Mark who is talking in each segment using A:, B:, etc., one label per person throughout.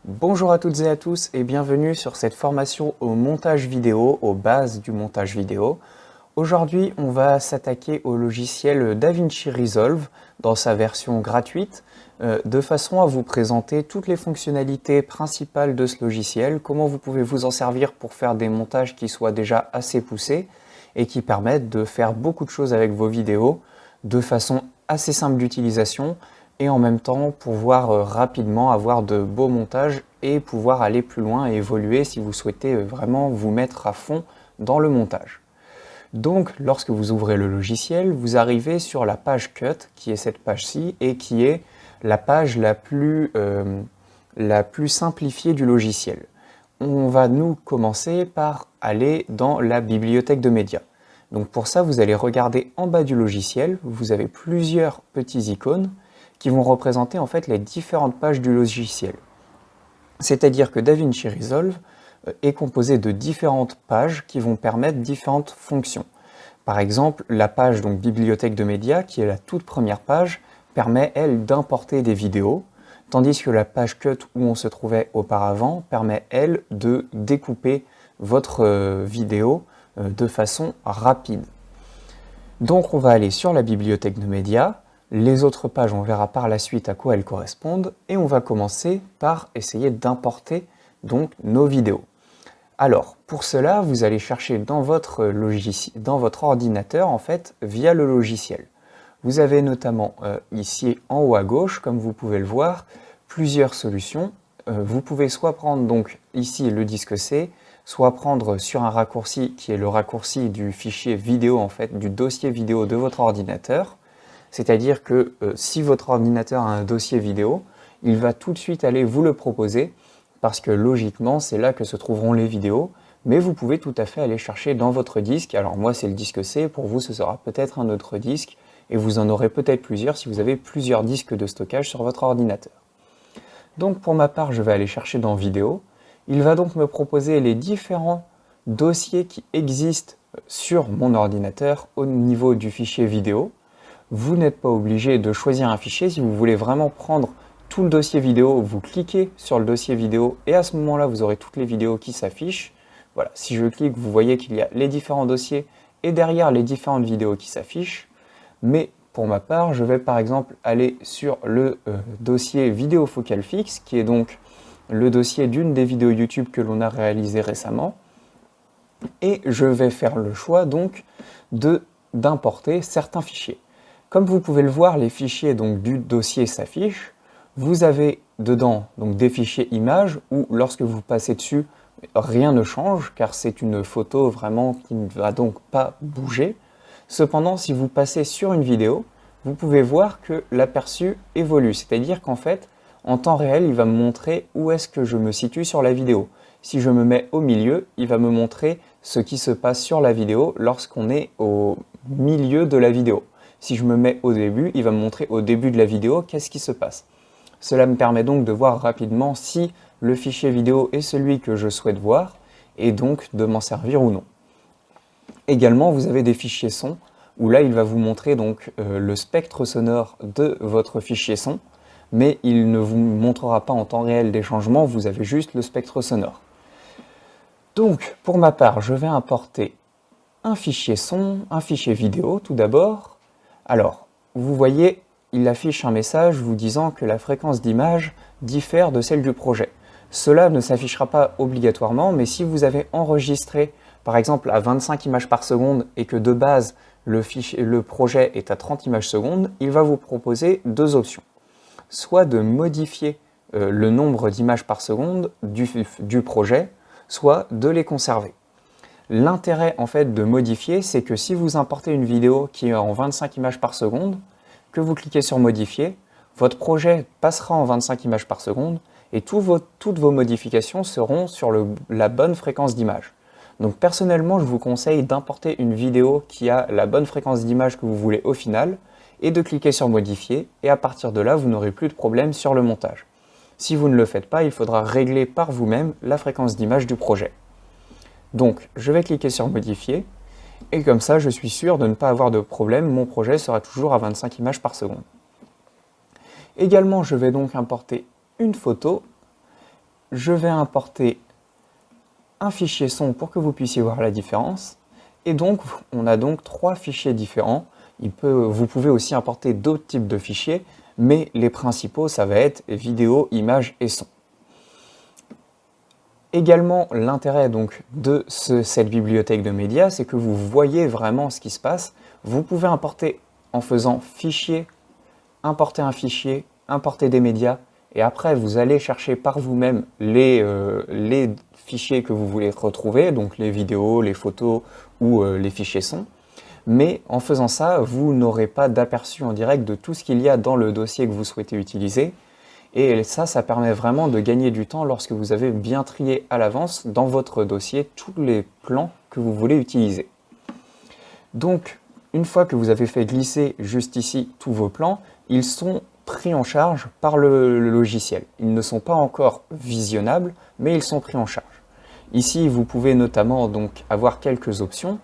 A: Bonjour à toutes et à tous et bienvenue sur cette formation au montage vidéo, aux bases du montage vidéo. Aujourd'hui, on va s'attaquer au logiciel DaVinci Resolve dans sa version gratuite, de façon à vous présenter toutes les fonctionnalités principales de ce logiciel, comment vous pouvez vous en servir pour faire des montages qui soient déjà assez poussés et qui permettent de faire beaucoup de choses avec vos vidéos de façon assez simple d'utilisation et en même temps pouvoir rapidement avoir de beaux montages et pouvoir aller plus loin et évoluer si vous souhaitez vraiment vous mettre à fond dans le montage. Donc lorsque vous ouvrez le logiciel, vous arrivez sur la page Cut, qui est cette page-ci, et qui est la page la plus simplifiée du logiciel. On va nous commencer par aller dans la bibliothèque de médias. Donc pour ça, vous allez regarder en bas du logiciel, vous avez plusieurs petits icônes qui vont représenter en fait les différentes pages du logiciel. C'est-à-dire que DaVinci Resolve est composé de différentes pages qui vont permettre différentes fonctions. Par exemple, la page donc bibliothèque de médias, qui est la toute première page, permet elle d'importer des vidéos, tandis que la page Cut où on se trouvait auparavant permet elle de découper votre vidéo de façon rapide. Donc on va aller sur la bibliothèque de médias. Les autres pages, on verra par la suite à quoi elles correspondent, et on va commencer par essayer d'importer donc nos vidéos. Alors, pour cela, vous allez chercher dans votre ordinateur, en fait, via le logiciel. Vous avez notamment ici en haut à gauche, comme vous pouvez le voir, plusieurs solutions. Vous pouvez soit prendre donc ici le disque C, soit prendre sur un raccourci qui est le raccourci du fichier vidéo, en fait, du dossier vidéo de votre ordinateur. C'est-à-dire que si votre ordinateur a un dossier vidéo, il va tout de suite aller vous le proposer parce que logiquement, c'est là que se trouveront les vidéos. Mais vous pouvez tout à fait aller chercher dans votre disque. Alors moi, c'est le disque C. Pour vous, ce sera peut-être un autre disque. Et vous en aurez peut-être plusieurs si vous avez plusieurs disques de stockage sur votre ordinateur. Donc pour ma part, je vais aller chercher dans Vidéo. Il va donc me proposer les différents dossiers qui existent sur mon ordinateur au niveau du fichier vidéo. Vous n'êtes pas obligé de choisir un fichier. Si vous voulez vraiment prendre tout le dossier vidéo, vous cliquez sur le dossier vidéo et à ce moment-là, vous aurez toutes les vidéos qui s'affichent. Voilà, si je clique, vous voyez qu'il y a les différents dossiers et derrière les différentes vidéos qui s'affichent. Mais pour ma part, je vais par exemple aller sur le dossier vidéo focale fixe, qui est donc le dossier d'une des vidéos YouTube que l'on a réalisées récemment. Et je vais faire le choix donc d'importer certains fichiers. Comme vous pouvez le voir, les fichiers donc, du dossier s'affichent. Vous avez dedans donc, des fichiers images où lorsque vous passez dessus, rien ne change car c'est une photo vraiment qui ne va donc pas bouger. Cependant, si vous passez sur une vidéo, vous pouvez voir que l'aperçu évolue. C'est-à-dire qu'en fait, en temps réel, il va me montrer où est-ce que je me situe sur la vidéo. Si je me mets au milieu, il va me montrer ce qui se passe sur la vidéo lorsqu'on est au milieu de la vidéo. Si je me mets au début, il va me montrer au début de la vidéo qu'est-ce qui se passe. Cela me permet donc de voir rapidement si le fichier vidéo est celui que je souhaite voir et donc de m'en servir ou non. Également, vous avez des fichiers son où là, il va vous montrer donc le spectre sonore de votre fichier son, mais il ne vous montrera pas en temps réel des changements, vous avez juste le spectre sonore. Donc, pour ma part, je vais importer un fichier son, un fichier vidéo tout d'abord. Alors, vous voyez, il affiche un message vous disant que la fréquence d'image diffère de celle du projet. Cela ne s'affichera pas obligatoirement, mais si vous avez enregistré par exemple à 25 images par seconde et que de base le projet est à 30 images secondes, il va vous proposer deux options. Soit de modifier le nombre d'images par seconde du projet, soit de les conserver. L'intérêt en fait de modifier, c'est que si vous importez une vidéo qui est en 25 images par seconde, que vous cliquez sur modifier, votre projet passera en 25 images par seconde et toutes vos modifications seront sur la bonne fréquence d'image. Donc personnellement, je vous conseille d'importer une vidéo qui a la bonne fréquence d'image que vous voulez au final et de cliquer sur modifier et à partir de là, vous n'aurez plus de problème sur le montage. Si vous ne le faites pas, il faudra régler par vous-même la fréquence d'image du projet. Donc, je vais cliquer sur modifier et comme ça, je suis sûr de ne pas avoir de problème, mon projet sera toujours à 25 images par seconde. Également, je vais donc importer une photo je vais importer un fichier son pour que vous puissiez voir la différence. Et donc, on a donc 3 fichiers différents. Vous pouvez aussi importer d'autres types de fichiers, mais les principaux, ça va être vidéo, images et son. Également, l'intérêt donc de cette bibliothèque de médias, c'est que vous voyez vraiment ce qui se passe. Vous pouvez importer en faisant fichier, importer un fichier, importer des médias, et après vous allez chercher par vous-même les fichiers que vous voulez retrouver, donc les vidéos, les photos ou les fichiers son. Mais en faisant ça, vous n'aurez pas d'aperçu en direct de tout ce qu'il y a dans le dossier que vous souhaitez utiliser. Et ça permet vraiment de gagner du temps lorsque vous avez bien trié à l'avance dans votre dossier tous les plans que vous voulez utiliser. Donc, une fois que vous avez fait glisser juste ici tous vos plans, ils sont pris en charge par le logiciel. Ils ne sont pas encore visionnables, mais ils sont pris en charge. Ici, vous pouvez notamment donc avoir quelques options.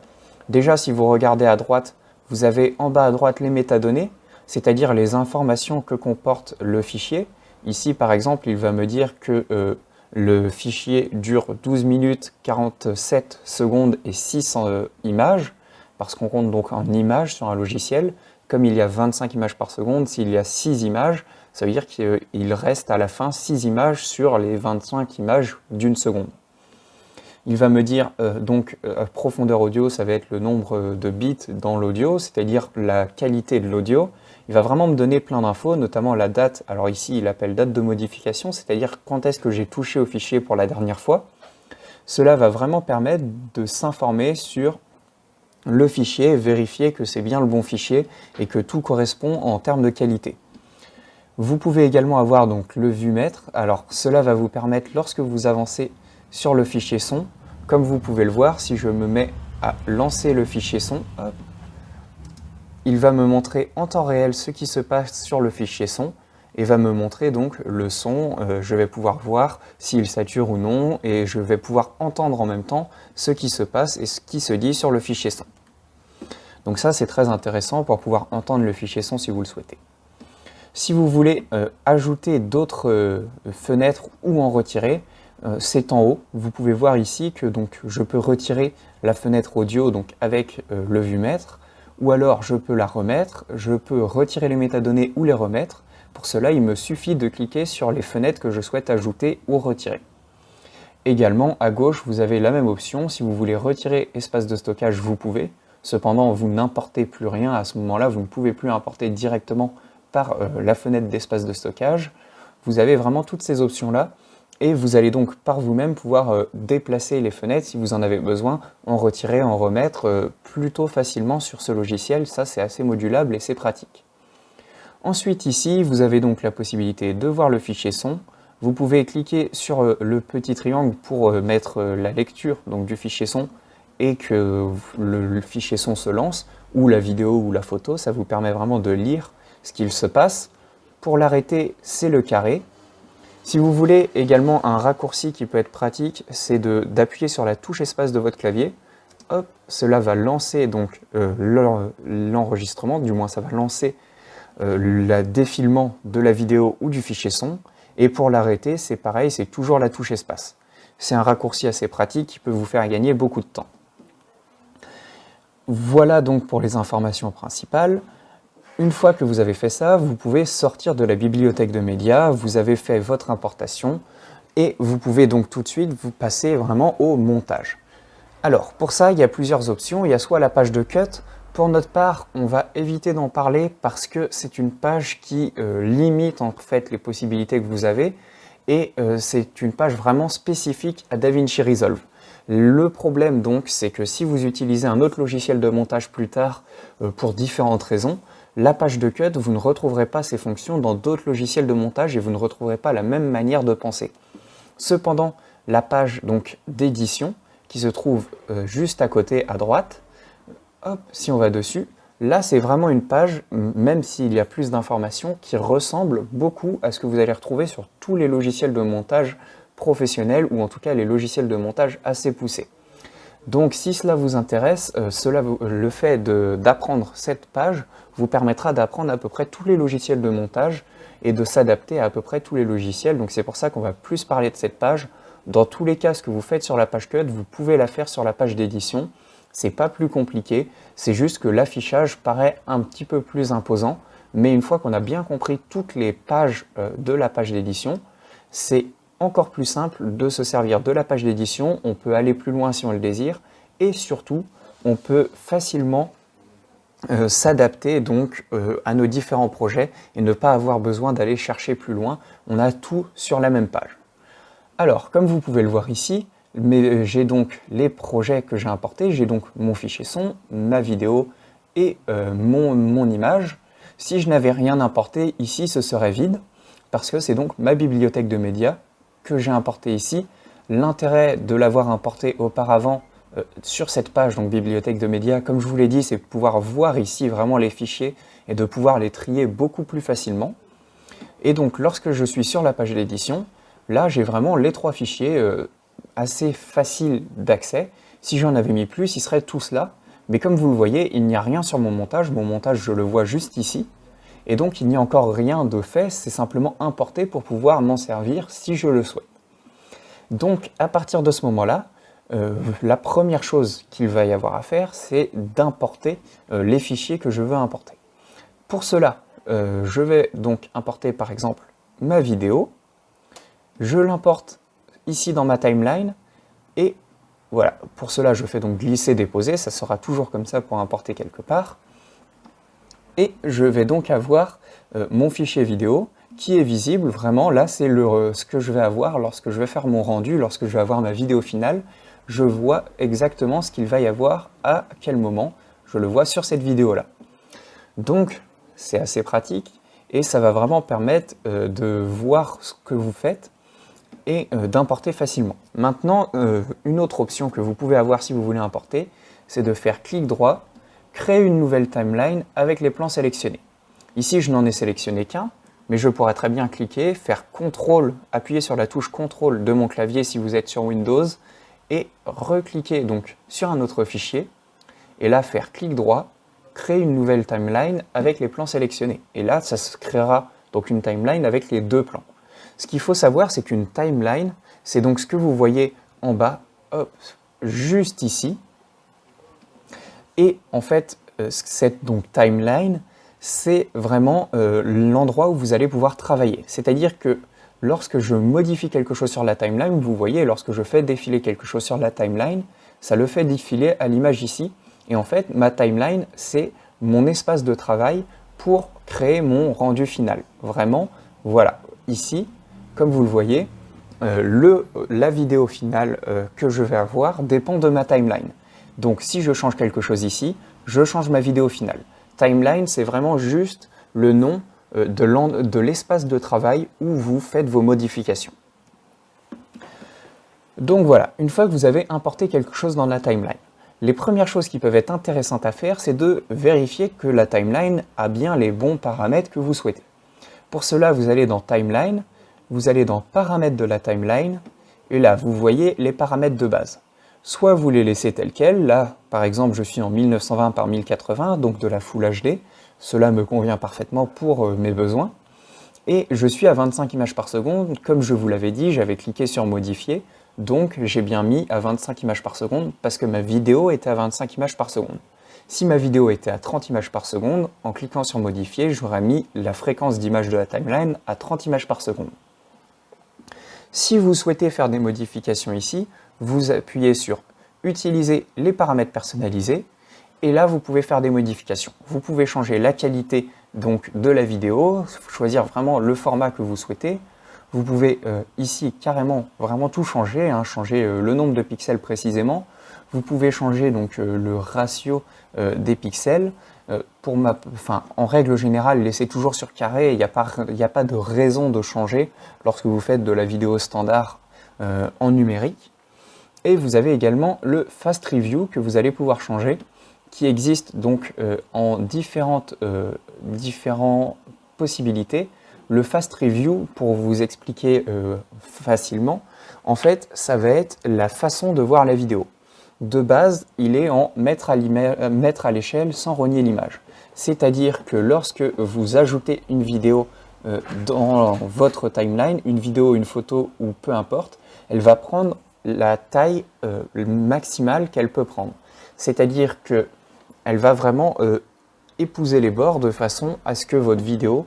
A: Déjà, si vous regardez à droite, vous avez en bas à droite les métadonnées, c'est-à-dire les informations que comporte le fichier. Ici, par exemple, il va me dire que le fichier dure 12 minutes, 47 secondes et 600 images, parce qu'on compte donc en images sur un logiciel. Comme il y a 25 images par seconde, s'il y a 6 images, ça veut dire qu'il reste à la fin 6 images sur les 25 images d'une seconde. Il va me dire profondeur audio, ça va être le nombre de bits dans l'audio, c'est-à-dire la qualité de l'audio. Il va vraiment me donner plein d'infos, notamment la date. Alors ici, il appelle date de modification, c'est-à-dire quand est-ce que j'ai touché au fichier pour la dernière fois. Cela va vraiment permettre de s'informer sur le fichier, vérifier que c'est bien le bon fichier et que tout correspond en termes de qualité. Vous pouvez également avoir donc le vumètre. Alors cela va vous permettre, lorsque vous avancez sur le fichier son, comme vous pouvez le voir, si je me mets à lancer le fichier son, hop, il va me montrer en temps réel ce qui se passe sur le fichier son et va me montrer donc le son. Je vais pouvoir voir s'il sature ou non et je vais pouvoir entendre en même temps ce qui se passe et ce qui se dit sur le fichier son. Donc ça, c'est très intéressant pour pouvoir entendre le fichier son si vous le souhaitez. Si vous voulez ajouter d'autres fenêtres ou en retirer, c'est en haut. Vous pouvez voir ici que donc, je peux retirer la fenêtre audio donc, avec le vumètre, ou alors je peux la remettre, je peux retirer les métadonnées ou les remettre. Pour cela, il me suffit de cliquer sur les fenêtres que je souhaite ajouter ou retirer. Également, à gauche, vous avez la même option. Si vous voulez retirer espace de stockage, vous pouvez. Cependant, vous n'importez plus rien. À ce moment-là, vous ne pouvez plus importer directement par la fenêtre d'espace de stockage. Vous avez vraiment toutes ces options-là. Et vous allez donc par vous-même pouvoir déplacer les fenêtres si vous en avez besoin, en retirer, en remettre plutôt facilement sur ce logiciel. Ça, c'est assez modulable et c'est pratique. Ensuite, ici, vous avez donc la possibilité de voir le fichier son. Vous pouvez cliquer sur le petit triangle pour mettre la lecture donc, du fichier son et que le fichier son se lance, ou la vidéo ou la photo. Ça vous permet vraiment de lire ce qu'il se passe. Pour l'arrêter, c'est le carré. Si vous voulez également un raccourci qui peut être pratique, c'est d'appuyer sur la touche espace de votre clavier. Hop, cela va lancer donc l'enregistrement, du moins ça va lancer le défilement de la vidéo ou du fichier son. Et pour l'arrêter, c'est pareil, c'est toujours la touche espace. C'est un raccourci assez pratique qui peut vous faire gagner beaucoup de temps. Voilà donc pour les informations principales. Une fois que vous avez fait ça, vous pouvez sortir de la bibliothèque de médias, vous avez fait votre importation et vous pouvez donc tout de suite vous passer vraiment au montage. Alors pour ça, il y a plusieurs options. Il y a soit la page de cut. Pour notre part, on va éviter d'en parler parce que c'est une page qui limite en fait les possibilités que vous avez et c'est une page vraiment spécifique à DaVinci Resolve. Le problème donc, c'est que si vous utilisez un autre logiciel de montage plus tard pour différentes raisons, la page de cut, vous ne retrouverez pas ces fonctions dans d'autres logiciels de montage et vous ne retrouverez pas la même manière de penser. Cependant, la page donc d'édition, qui se trouve juste à côté à droite, hop, si on va dessus, là c'est vraiment une page, même s'il y a plus d'informations, qui ressemble beaucoup à ce que vous allez retrouver sur tous les logiciels de montage professionnels, ou en tout cas les logiciels de montage assez poussés. Donc si cela vous intéresse, le fait d'apprendre cette page vous permettra d'apprendre à peu près tous les logiciels de montage et de s'adapter à peu près tous les logiciels. Donc c'est pour ça qu'on va plus parler de cette page. Dans tous les cas, ce que vous faites sur la page Cut, vous pouvez la faire sur la page d'édition. C'est pas plus compliqué, c'est juste que l'affichage paraît un petit peu plus imposant. Mais une fois qu'on a bien compris toutes les pages de la page d'édition, c'est encore plus simple de se servir de la page d'édition. On peut aller plus loin si on le désire et surtout, on peut facilement s'adapter donc à nos différents projets et ne pas avoir besoin d'aller chercher plus loin. On a tout sur la même page. Alors, comme vous pouvez le voir ici, j'ai donc les projets que j'ai importés. J'ai donc mon fichier son, ma vidéo et mon image. Si je n'avais rien importé, ici ce serait vide, parce que c'est donc ma bibliothèque de médias que j'ai importé ici. L'intérêt de l'avoir importé auparavant sur cette page, donc bibliothèque de médias, comme je vous l'ai dit, c'est de pouvoir voir ici vraiment les fichiers et de pouvoir les trier beaucoup plus facilement. Et donc lorsque je suis sur la page d'édition, là j'ai vraiment les trois fichiers assez faciles d'accès. Si j'en avais mis plus, ils seraient tous là. Mais comme vous le voyez, il n'y a rien sur mon montage je le vois juste ici, et donc il n'y a encore rien de fait, c'est simplement importé pour pouvoir m'en servir si je le souhaite. Donc à partir de ce moment-là, la première chose qu'il va y avoir à faire, c'est d'importer les fichiers que je veux importer. Pour cela, je vais donc importer par exemple ma vidéo, je l'importe ici dans ma timeline, et voilà, pour cela je fais donc glisser-déposer, ça sera toujours comme ça pour importer quelque part. Et je vais donc avoir mon fichier vidéo qui est visible, vraiment là c'est ce que je vais avoir lorsque je vais faire mon rendu, lorsque je vais avoir ma vidéo finale. Je vois exactement ce qu'il va y avoir à quel moment, je le vois sur cette vidéo-là. Donc c'est assez pratique et ça va vraiment permettre de voir ce que vous faites et d'importer facilement. Maintenant, une autre option que vous pouvez avoir si vous voulez importer, c'est de faire clic droit, créer une nouvelle timeline avec les plans sélectionnés. Ici, je n'en ai sélectionné qu'un, mais je pourrais très bien cliquer, faire CTRL, appuyer sur la touche CTRL de mon clavier si vous êtes sur Windows, et recliquer donc sur un autre fichier, et là faire clic droit, créer une nouvelle timeline avec les plans sélectionnés. Et là, ça se créera donc une timeline avec les deux plans. Ce qu'il faut savoir, c'est qu'une timeline, c'est donc ce que vous voyez en bas, hop, juste ici. Et en fait, cette donc, timeline, c'est vraiment l'endroit où vous allez pouvoir travailler. C'est-à-dire que lorsque je modifie quelque chose sur la timeline, vous voyez, lorsque je fais défiler quelque chose sur la timeline, ça le fait défiler à l'image ici. Et en fait, ma timeline, c'est mon espace de travail pour créer mon rendu final. Vraiment, voilà, ici, comme vous le voyez, la vidéo finale que je vais avoir dépend de ma timeline. Donc si je change quelque chose ici, je change ma vidéo finale. Timeline, c'est vraiment juste le nom de l'espace de travail où vous faites vos modifications. Donc voilà, une fois que vous avez importé quelque chose dans la timeline, les premières choses qui peuvent être intéressantes à faire, c'est de vérifier que la timeline a bien les bons paramètres que vous souhaitez. Pour cela, vous allez dans Timeline, vous allez dans Paramètres de la timeline, et là, vous voyez les paramètres de base. Soit vous les laissez tels quels, là, par exemple, je suis en 1920 par 1080, donc de la Full HD, cela me convient parfaitement pour mes besoins, et je suis à 25 images par seconde, comme je vous l'avais dit, j'avais cliqué sur Modifier, donc j'ai bien mis à 25 images par seconde, parce que ma vidéo était à 25 images par seconde. Si ma vidéo était à 30 images par seconde, en cliquant sur Modifier, j'aurais mis la fréquence d'image de la timeline à 30 images par seconde. Si vous souhaitez faire des modifications ici, vous appuyez sur Utiliser les paramètres personnalisés, et là vous pouvez faire des modifications. Vous pouvez changer la qualité donc, de la vidéo, choisir vraiment le format que vous souhaitez. Vous pouvez ici carrément vraiment tout changer, changer le nombre de pixels précisément. Vous pouvez changer donc le ratio des pixels. En règle générale, laissez toujours sur carré, il n'y a pas de raison de changer lorsque vous faites de la vidéo standard en numérique. Et vous avez également le Fast Review que vous allez pouvoir changer, qui existe donc en différentes possibilités. Le Fast Review, pour vous expliquer facilement, en fait, ça va être la façon de voir la vidéo. De base, il est en mettre à l'échelle sans renier l'image. C'est-à-dire que lorsque vous ajoutez une vidéo dans votre timeline, une vidéo, une photo ou peu importe, elle va prendre la taille maximale qu'elle peut prendre. C'est-à-dire qu'elle va vraiment épouser les bords de façon à ce que votre vidéo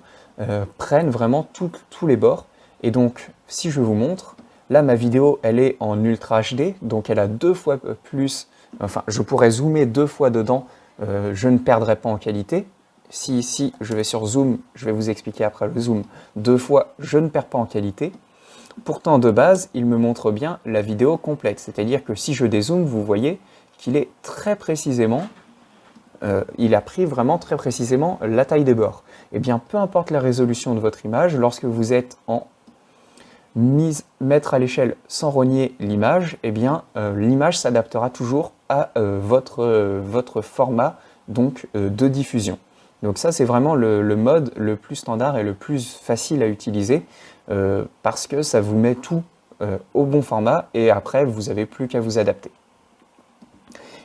A: prenne vraiment tous les bords. Et donc, si je vous montre, là ma vidéo elle est en Ultra HD, donc elle a 2 fois plus, enfin je pourrais zoomer 2 fois dedans, je ne perdrai pas en qualité. Si je vais sur Zoom, je vais vous expliquer après le zoom, 2 fois je ne perds pas en qualité. Pourtant de base, il me montre bien la vidéo complète, c'est-à-dire que si je dézoome, vous voyez qu'il est très précisément, il a pris vraiment très précisément la taille des bords. Et bien peu importe la résolution de votre image, lorsque vous êtes en mettre à l'échelle sans rogner l'image, eh bien l'image s'adaptera toujours à votre format donc, de diffusion. Donc ça c'est vraiment le mode le plus standard et le plus facile à utiliser parce que ça vous met tout au bon format et après vous n'avez plus qu'à vous adapter.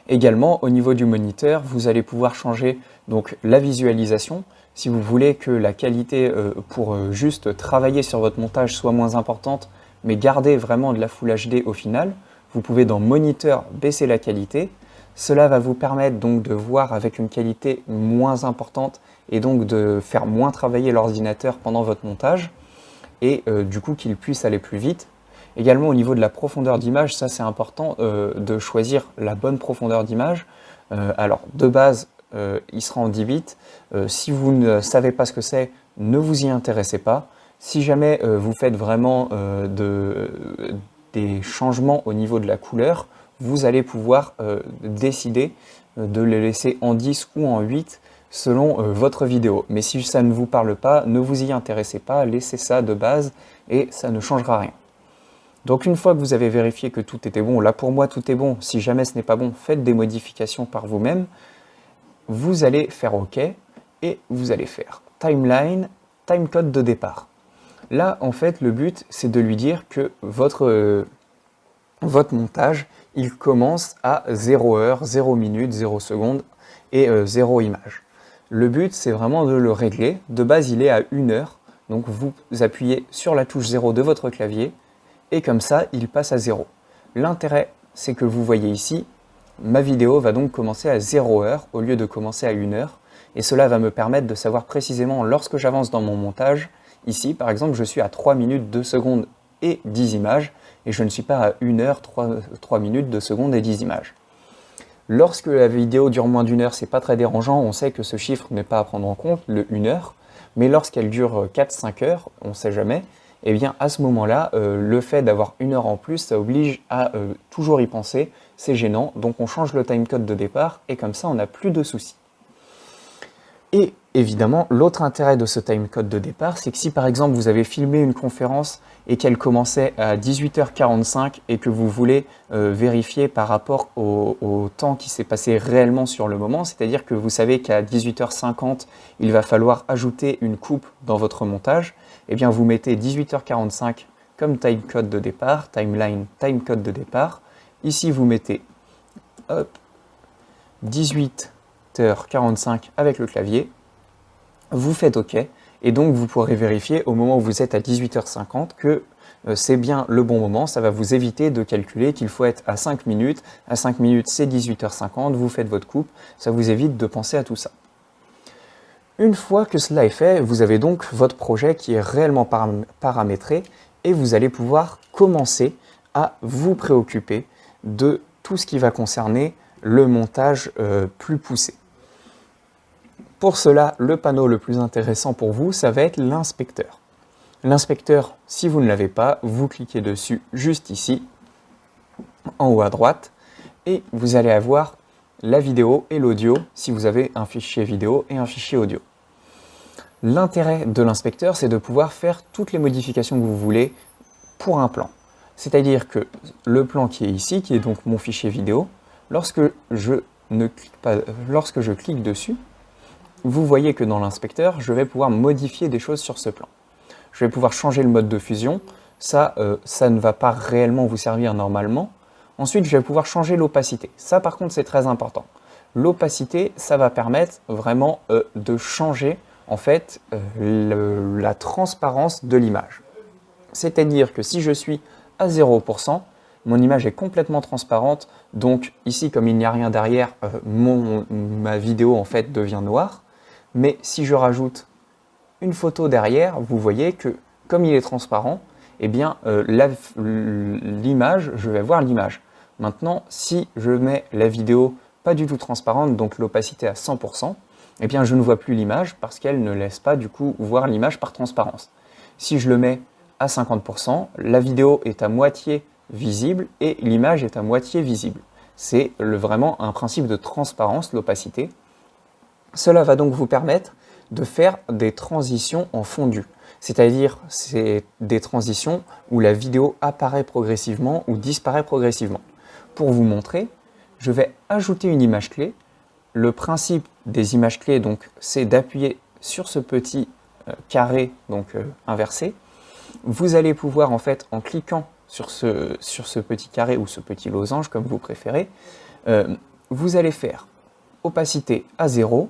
A: Également au niveau du moniteur, vous allez pouvoir changer donc, la visualisation. Si vous voulez que la qualité pour juste travailler sur votre montage soit moins importante, mais garder vraiment de la Full HD au final, vous pouvez dans Moniteur baisser la qualité. Cela va vous permettre donc de voir avec une qualité moins importante et donc de faire moins travailler l'ordinateur pendant votre montage et du coup qu'il puisse aller plus vite. Également au niveau de la profondeur d'image, ça c'est important de choisir la bonne profondeur d'image. Alors de base, il sera en 10 bits. Si vous ne savez pas ce que c'est, ne vous y intéressez pas. Si jamais vous faites vraiment des changements au niveau de la couleur, vous allez pouvoir décider de les laisser en 10 ou en 8 selon votre vidéo. Mais si ça ne vous parle pas, ne vous y intéressez pas, laissez ça de base et ça ne changera rien. Donc une fois que vous avez vérifié que tout était bon, là pour moi tout est bon, si jamais ce n'est pas bon, faites des modifications par vous-même. Vous allez faire OK et vous allez faire Timeline, Timecode de départ. Là en fait le but c'est de lui dire que votre montage il commence à 0 heure, 0 minute, 0 seconde et 0 image. Le but c'est vraiment de le régler. De base il est à 1 heure, donc vous appuyez sur la touche 0 de votre clavier et comme ça, il passe à 0. L'intérêt, c'est que vous voyez ici, ma vidéo va donc commencer à 0 heure au lieu de commencer à 1 heure. Et cela va me permettre de savoir précisément lorsque j'avance dans mon montage. Ici, par exemple, je suis à 3 minutes, 2 secondes et 10 images. Et je ne suis pas à 1 heure, 3 minutes, 2 secondes et 10 images. Lorsque la vidéo dure moins d'1 heure, c'est pas très dérangeant. On sait que ce chiffre n'est pas à prendre en compte, le 1 heure. Mais lorsqu'elle dure 4-5 heures, on ne sait jamais. Et bien à ce moment-là, le fait d'avoir 1 heure en plus, ça oblige à toujours y penser, c'est gênant, donc on change le timecode de départ et comme ça on n'a plus de soucis. Et évidemment, l'autre intérêt de ce timecode de départ, c'est que si par exemple vous avez filmé une conférence et qu'elle commençait à 18h45 et que vous voulez vérifier par rapport au temps qui s'est passé réellement sur le moment, c'est-à-dire que vous savez qu'à 18h50, il va falloir ajouter une coupe dans votre montage, eh bien vous mettez 18h45 comme timecode de départ, timeline, timecode de départ. Ici vous mettez 18h45 avec le clavier, vous faites OK, et donc vous pourrez vérifier au moment où vous êtes à 18h50 que c'est bien le bon moment. Ça va vous éviter de calculer qu'il faut être à 5 minutes, à 5 minutes c'est 18h50, vous faites votre coupe, ça vous évite de penser à tout ça. Une fois que cela est fait, vous avez donc votre projet qui est réellement paramétré et vous allez pouvoir commencer à vous préoccuper de tout ce qui va concerner le montage plus poussé. Pour cela, le panneau le plus intéressant pour vous, ça va être l'inspecteur. L'inspecteur, si vous ne l'avez pas, vous cliquez dessus juste ici, en haut à droite, et vous allez avoir la vidéo et l'audio si vous avez un fichier vidéo et un fichier audio. L'intérêt de l'inspecteur, c'est de pouvoir faire toutes les modifications que vous voulez pour un plan. C'est-à-dire que le plan qui est ici, qui est donc mon fichier vidéo, lorsque je clique dessus, vous voyez que dans l'inspecteur, je vais pouvoir modifier des choses sur ce plan. Je vais pouvoir changer le mode de fusion, ça ne va pas réellement vous servir normalement. Ensuite, je vais pouvoir changer l'opacité. Ça par contre, c'est très important. L'opacité, ça va permettre vraiment de changer en fait la transparence de l'image. C'est-à-dire que si je suis à 0%, mon image est complètement transparente, donc ici comme il n'y a rien derrière, ma vidéo en fait devient noire. Mais si je rajoute une photo derrière, vous voyez que comme il est transparent, eh bien l'image, je vais voir l'image. Maintenant, si je mets la vidéo pas du tout transparente, donc l'opacité à 100%, eh bien je ne vois plus l'image parce qu'elle ne laisse pas du coup voir l'image par transparence. Si je le mets à 50%, la vidéo est à moitié visible et l'image est à moitié visible. C'est vraiment un principe de transparence, l'opacité. Cela va donc vous permettre de faire des transitions en fondu. C'est-à-dire, c'est des transitions où la vidéo apparaît progressivement ou disparaît progressivement. Pour vous montrer, je vais ajouter une image clé. Le principe des images clés, donc, c'est d'appuyer sur ce petit carré inversé. Vous allez pouvoir, en fait, en cliquant sur ce petit carré ou ce petit losange, comme vous préférez, vous allez faire opacité à 0.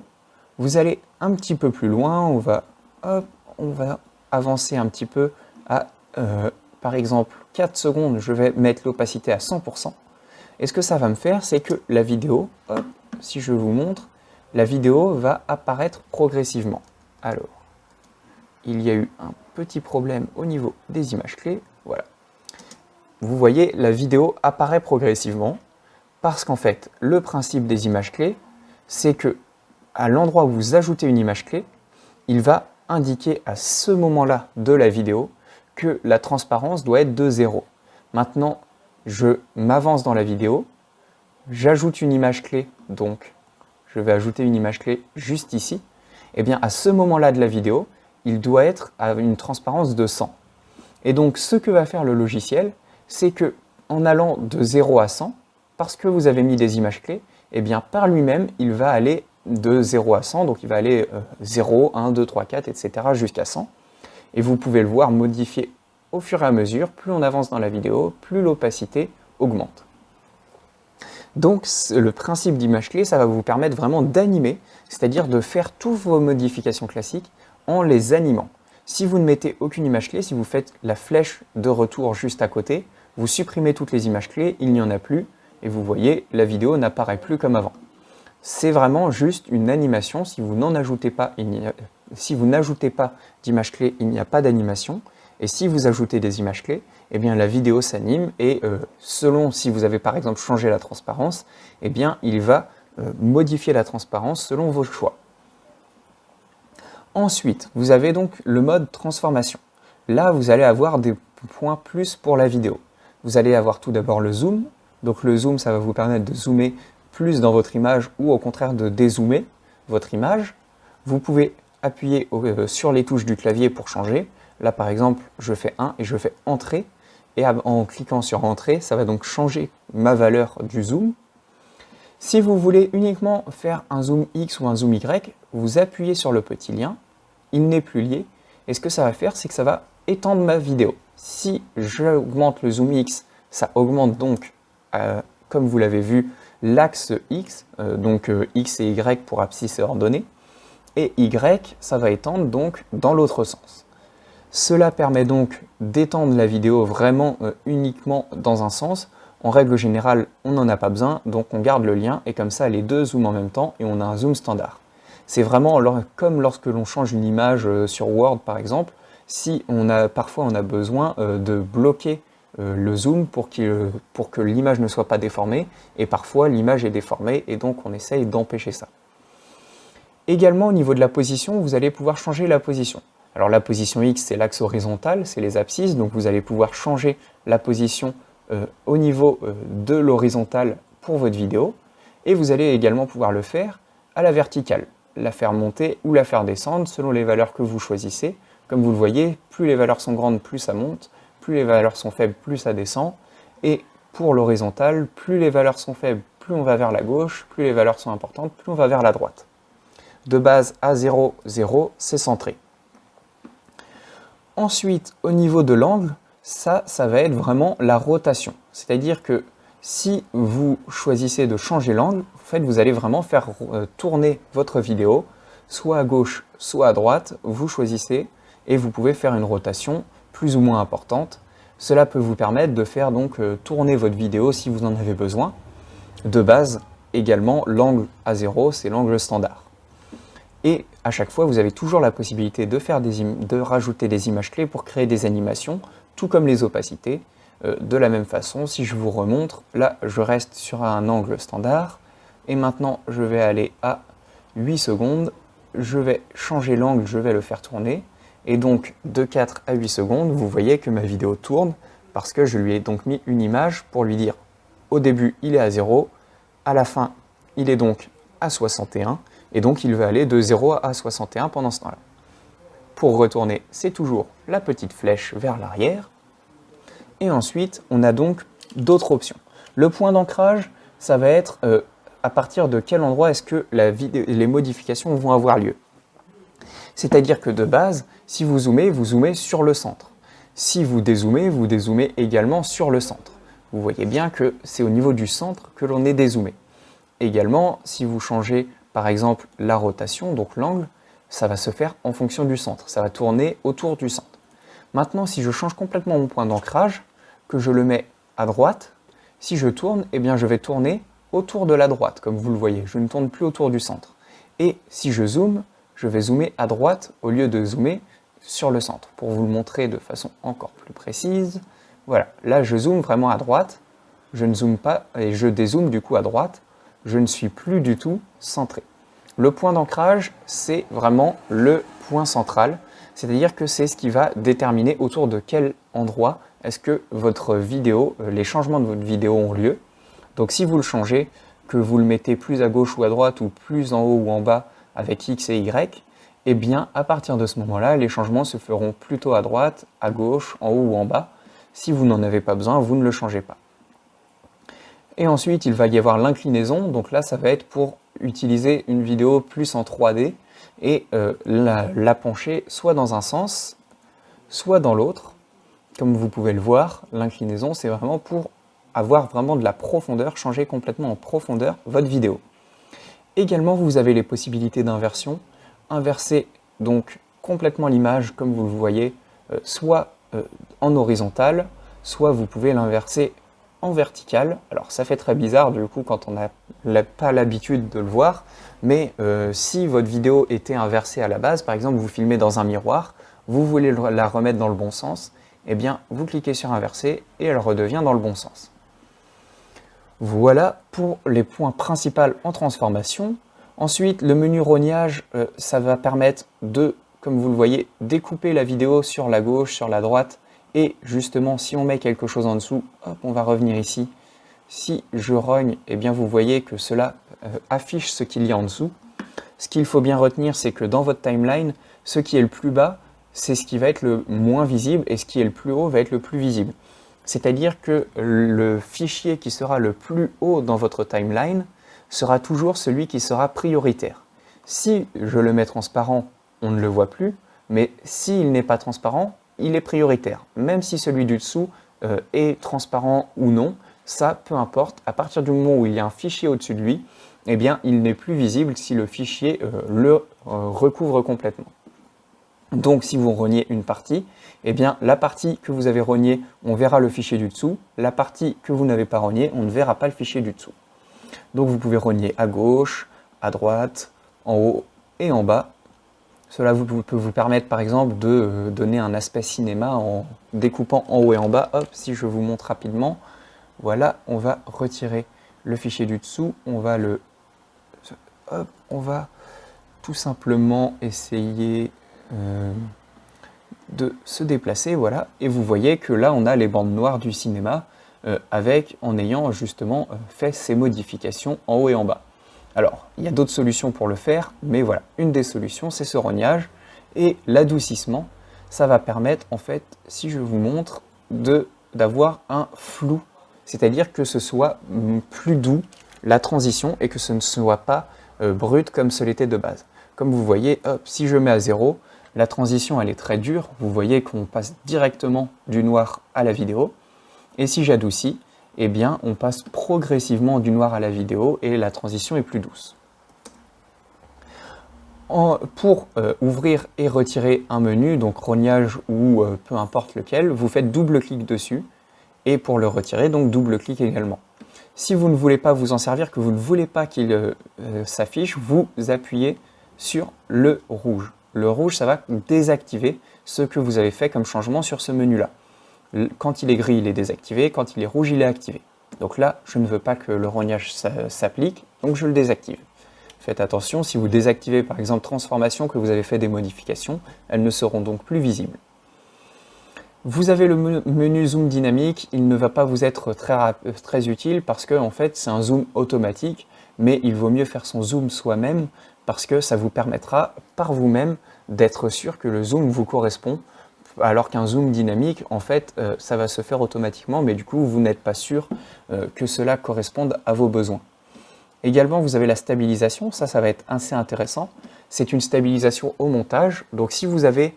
A: Vous allez un petit peu plus loin, on va avancer un petit peu à, par exemple, 4 secondes, je vais mettre l'opacité à 100%. Et ce que ça va me faire, c'est que la vidéo, si je vous montre, la vidéo va apparaître progressivement. Alors, il y a eu un petit problème au niveau des images clés, voilà. Vous voyez, la vidéo apparaît progressivement parce qu'en fait, le principe des images clés, c'est que à l'endroit où vous ajoutez une image clé, il va indiquer à ce moment-là de la vidéo que la transparence doit être de 0. Maintenant, je m'avance dans la vidéo, j'ajoute une image clé, donc je vais ajouter une image clé juste ici. Et bien à ce moment-là de la vidéo, il doit être à une transparence de 100. Et donc ce que va faire le logiciel, c'est que en allant de 0 à 100, parce que vous avez mis des images clés, et bien par lui-même, il va aller de 0 à 100, donc il va aller 0, 1, 2, 3, 4, etc. jusqu'à 100. Et vous pouvez le voir modifier au fur et à mesure, plus on avance dans la vidéo, plus l'opacité augmente. Donc le principe d'image clé, ça va vous permettre vraiment d'animer, c'est-à-dire de faire toutes vos modifications classiques en les animant. Si vous ne mettez aucune image clé, si vous faites la flèche de retour juste à côté, vous supprimez toutes les images clés, il n'y en a plus, et vous voyez, la vidéo n'apparaît plus comme avant. C'est vraiment juste une animation. Si vous n'ajoutez pas d'image clé, il n'y a pas d'animation. Et si vous ajoutez des images clés, eh bien la vidéo s'anime et selon si vous avez par exemple changé la transparence, eh bien il va modifier la transparence selon vos choix. Ensuite, vous avez donc le mode transformation. Là, vous allez avoir des points plus pour la vidéo. Vous allez avoir tout d'abord le zoom. Donc le zoom, ça va vous permettre de zoomer plus dans votre image ou au contraire de dézoomer votre image. Vous pouvez appuyer sur les touches du clavier pour changer. Là par exemple, je fais 1 et je fais Entrée. Et en cliquant sur Entrée, ça va donc changer ma valeur du zoom. Si vous voulez uniquement faire un zoom X ou un zoom Y, vous appuyez sur le petit lien, il n'est plus lié. Et ce que ça va faire, c'est que ça va étendre ma vidéo. Si j'augmente le zoom X, ça augmente donc, comme vous l'avez vu, l'axe X, X et Y pour abscisse et ordonnée, et Y, ça va étendre donc dans l'autre sens. Cela permet donc d'étendre la vidéo vraiment uniquement dans un sens. En règle générale, on n'en a pas besoin, donc on garde le lien, et comme ça les deux zooment en même temps, et on a un zoom standard. C'est vraiment comme lorsque l'on change une image sur Word par exemple, si parfois on a besoin de bloquer le zoom pour que l'image ne soit pas déformée, et parfois l'image est déformée et donc on essaye d'empêcher ça. Également au niveau de la position, vous allez pouvoir changer la position. Alors la position X, c'est l'axe horizontal, c'est les abscisses, donc vous allez pouvoir changer la position au niveau de l'horizontale pour votre vidéo, et vous allez également pouvoir le faire à la verticale, la faire monter ou la faire descendre selon les valeurs que vous choisissez. Comme vous le voyez, plus les valeurs sont grandes, plus ça monte, plus les valeurs sont faibles, plus ça descend. Et pour l'horizontale, plus les valeurs sont faibles, plus on va vers la gauche, plus les valeurs sont importantes, plus on va vers la droite. De base à 0, 0, c'est centré. Ensuite, au niveau de l'angle, ça va être vraiment la rotation. C'est-à-dire que si vous choisissez de changer l'angle, en fait, vous allez vraiment faire tourner votre vidéo soit à gauche, soit à droite, vous choisissez et vous pouvez faire une rotation plus ou moins importante. Cela peut vous permettre de faire donc tourner votre vidéo si vous en avez besoin. De base, également, l'angle à 0, c'est l'angle standard. Et à chaque fois, vous avez toujours la possibilité de rajouter des images clés pour créer des animations, tout comme les opacités. De la même façon, si je vous remontre, là, je reste sur un angle standard. Et maintenant, je vais aller à 8 secondes. Je vais changer l'angle, je vais le faire tourner. Et donc, de 4 à 8 secondes, vous voyez que ma vidéo tourne parce que je lui ai donc mis une image pour lui dire au début, il est à 0, à la fin, il est donc à 61, et donc il va aller de 0 à 61 pendant ce temps-là. Pour retourner, c'est toujours la petite flèche vers l'arrière. Et ensuite, on a donc d'autres options. Le point d'ancrage, ça va être à partir de quel endroit est-ce que les modifications vont avoir lieu. C'est-à-dire que de base, si vous zoomez sur le centre. Si vous dézoomez également sur le centre. Vous voyez bien que c'est au niveau du centre que l'on est dézoomé. Également, si vous changez par exemple la rotation, donc l'angle, ça va se faire en fonction du centre. Ça va tourner autour du centre. Maintenant, si je change complètement mon point d'ancrage, que je le mets à droite, si je tourne, eh bien je vais tourner autour de la droite, comme vous le voyez. Je ne tourne plus autour du centre. Et si je zoome, je vais zoomer à droite au lieu de zoomer sur le centre. Pour vous le montrer de façon encore plus précise, voilà, là je zoome vraiment à droite, je ne zoome pas et je dézoome du coup à droite, je ne suis plus du tout centré. Le point d'ancrage, c'est vraiment le point central, c'est-à-dire que c'est ce qui va déterminer autour de quel endroit est-ce que votre vidéo, les changements de votre vidéo ont lieu. Donc si vous le changez, que vous le mettez plus à gauche ou à droite ou plus en haut ou en bas avec X et Y, eh bien à partir de ce moment-là, les changements se feront plutôt à droite, à gauche, en haut ou en bas. Si vous n'en avez pas besoin, vous ne le changez pas. Et ensuite, il va y avoir l'inclinaison. Donc là, ça va être pour utiliser une vidéo plus en 3D et la pencher soit dans un sens, soit dans l'autre. Comme vous pouvez le voir, l'inclinaison, c'est vraiment pour avoir vraiment de la profondeur, changer complètement en profondeur votre vidéo. Également, vous avez les possibilités d'inversion. Inverser donc complètement l'image, comme vous le voyez, soit en horizontal, soit vous pouvez l'inverser en vertical. Alors ça fait très bizarre du coup quand on n'a pas l'habitude de le voir, mais si votre vidéo était inversée à la base, par exemple vous filmez dans un miroir, vous voulez la remettre dans le bon sens, eh bien vous cliquez sur inverser et elle redevient dans le bon sens. Voilà pour les points principaux en transformation. Ensuite, le menu rognage, ça va permettre de, comme vous le voyez, découper la vidéo sur la gauche, sur la droite. Et justement, si on met quelque chose en dessous, hop, on va revenir ici. Si je rogne, eh bien vous voyez que cela affiche ce qu'il y a en dessous. Ce qu'il faut bien retenir, c'est que dans votre timeline, ce qui est le plus bas, c'est ce qui va être le moins visible et ce qui est le plus haut va être le plus visible. C'est-à-dire que le fichier qui sera le plus haut dans votre timeline sera toujours celui qui sera prioritaire. Si je le mets transparent, on ne le voit plus, mais s'il n'est pas transparent, il est prioritaire. Même si celui du dessous est transparent ou non, ça peu importe. À partir du moment où il y a un fichier au-dessus de lui, eh bien, il n'est plus visible si le fichier le recouvre complètement. Donc si vous rognez une partie, eh bien la partie que vous avez rognée, on verra le fichier du dessous. La partie que vous n'avez pas rognée, on ne verra pas le fichier du dessous. Donc vous pouvez rogner à gauche, à droite, en haut et en bas. Cela peut vous permettre par exemple de donner un aspect cinéma en découpant en haut et en bas. Hop, si je vous montre rapidement, voilà, on va retirer le fichier du dessous, on va tout simplement essayer de se déplacer, voilà, et vous voyez que là on a les bandes noires du cinéma en ayant justement fait ces modifications en haut et en bas. Alors, il y a d'autres solutions pour le faire, mais voilà, une des solutions c'est ce rognage et l'adoucissement. Ça va permettre en fait, si je vous montre, d'avoir un flou, c'est-à-dire que ce soit plus doux la transition et que ce ne soit pas brut comme ce l'était de base. Comme vous voyez, hop, si je mets à 0, la transition elle est très dure, vous voyez qu'on passe directement du noir à la vidéo. Et si j'adoucis, eh bien on passe progressivement du noir à la vidéo et la transition est plus douce. Pour ouvrir et retirer un menu, donc rognage ou peu importe lequel, vous faites double clic dessus. Et pour le retirer, donc double clic également. Si vous ne voulez pas vous en servir, que vous ne voulez pas qu'il s'affiche, vous appuyez sur le rouge. Le rouge, ça va désactiver ce que vous avez fait comme changement sur ce menu-là. Quand il est gris, il est désactivé. Quand il est rouge, il est activé. Donc là, je ne veux pas que le rognage s'applique, donc je le désactive. Faites attention, si vous désactivez par exemple transformation, que vous avez fait des modifications, elles ne seront donc plus visibles. Vous avez le menu zoom dynamique, il ne va pas vous être très utile parce que en fait c'est un zoom automatique, mais il vaut mieux faire son zoom soi-même parce que ça vous permettra par vous-même d'être sûr que le zoom vous correspond, alors qu'un zoom dynamique, en fait, ça va se faire automatiquement, mais du coup vous n'êtes pas sûr que cela corresponde à vos besoins. Également, vous avez la stabilisation, ça va être assez intéressant. C'est une stabilisation au montage, donc si vous avez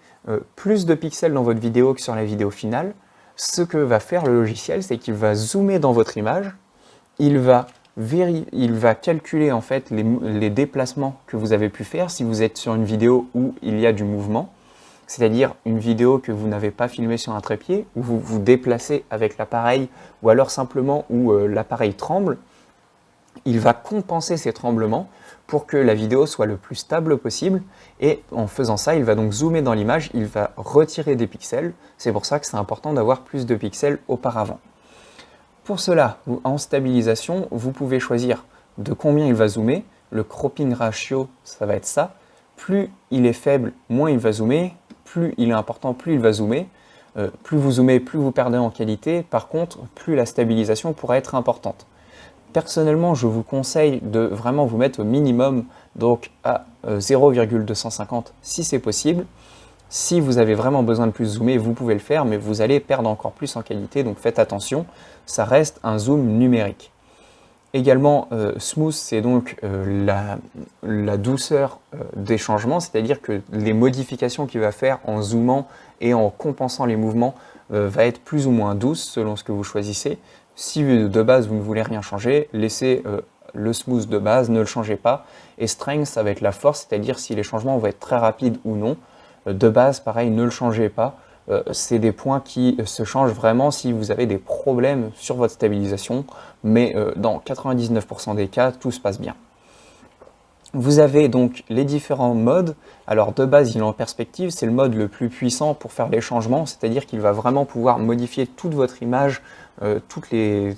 A: plus de pixels dans votre vidéo que sur la vidéo finale, ce que va faire le logiciel, c'est qu'il va zoomer dans votre image, il va calculer en fait les déplacements que vous avez pu faire si vous êtes sur une vidéo où il y a du mouvement, c'est-à-dire une vidéo que vous n'avez pas filmée sur un trépied, où vous vous déplacez avec l'appareil, ou alors simplement où l'appareil tremble. Il va compenser ces tremblements pour que la vidéo soit le plus stable possible, et en faisant ça, il va donc zoomer dans l'image, il va retirer des pixels. C'est pour ça que c'est important d'avoir plus de pixels auparavant. Pour cela, en stabilisation, vous pouvez choisir de combien il va zoomer. Le cropping ratio, ça va être ça. Plus il est faible, moins il va zoomer. Plus il est important, plus il va zoomer. Plus vous zoomez, plus vous perdez en qualité. Par contre, plus la stabilisation pourra être importante. Personnellement, je vous conseille de vraiment vous mettre au minimum, donc à 0,250 si c'est possible. Si vous avez vraiment besoin de plus zoomer, vous pouvez le faire, mais vous allez perdre encore plus en qualité, donc faites attention, ça reste un zoom numérique. Également, smooth, c'est donc la douceur des changements, c'est-à-dire que les modifications qu'il va faire en zoomant et en compensant les mouvements va être plus ou moins douce selon ce que vous choisissez. Si de base vous ne voulez rien changer, laissez le smooth de base, ne le changez pas. Et strength, ça va être la force, c'est-à-dire si les changements vont être très rapides ou non. De base, pareil, ne le changez pas. C'est des points qui se changent vraiment si vous avez des problèmes sur votre stabilisation, mais dans 99% des cas, tout se passe bien. Vous avez donc les différents modes. Alors de base, il est en perspective, c'est le mode le plus puissant pour faire les changements, c'est-à-dire qu'il va vraiment pouvoir modifier toute votre image, toutes les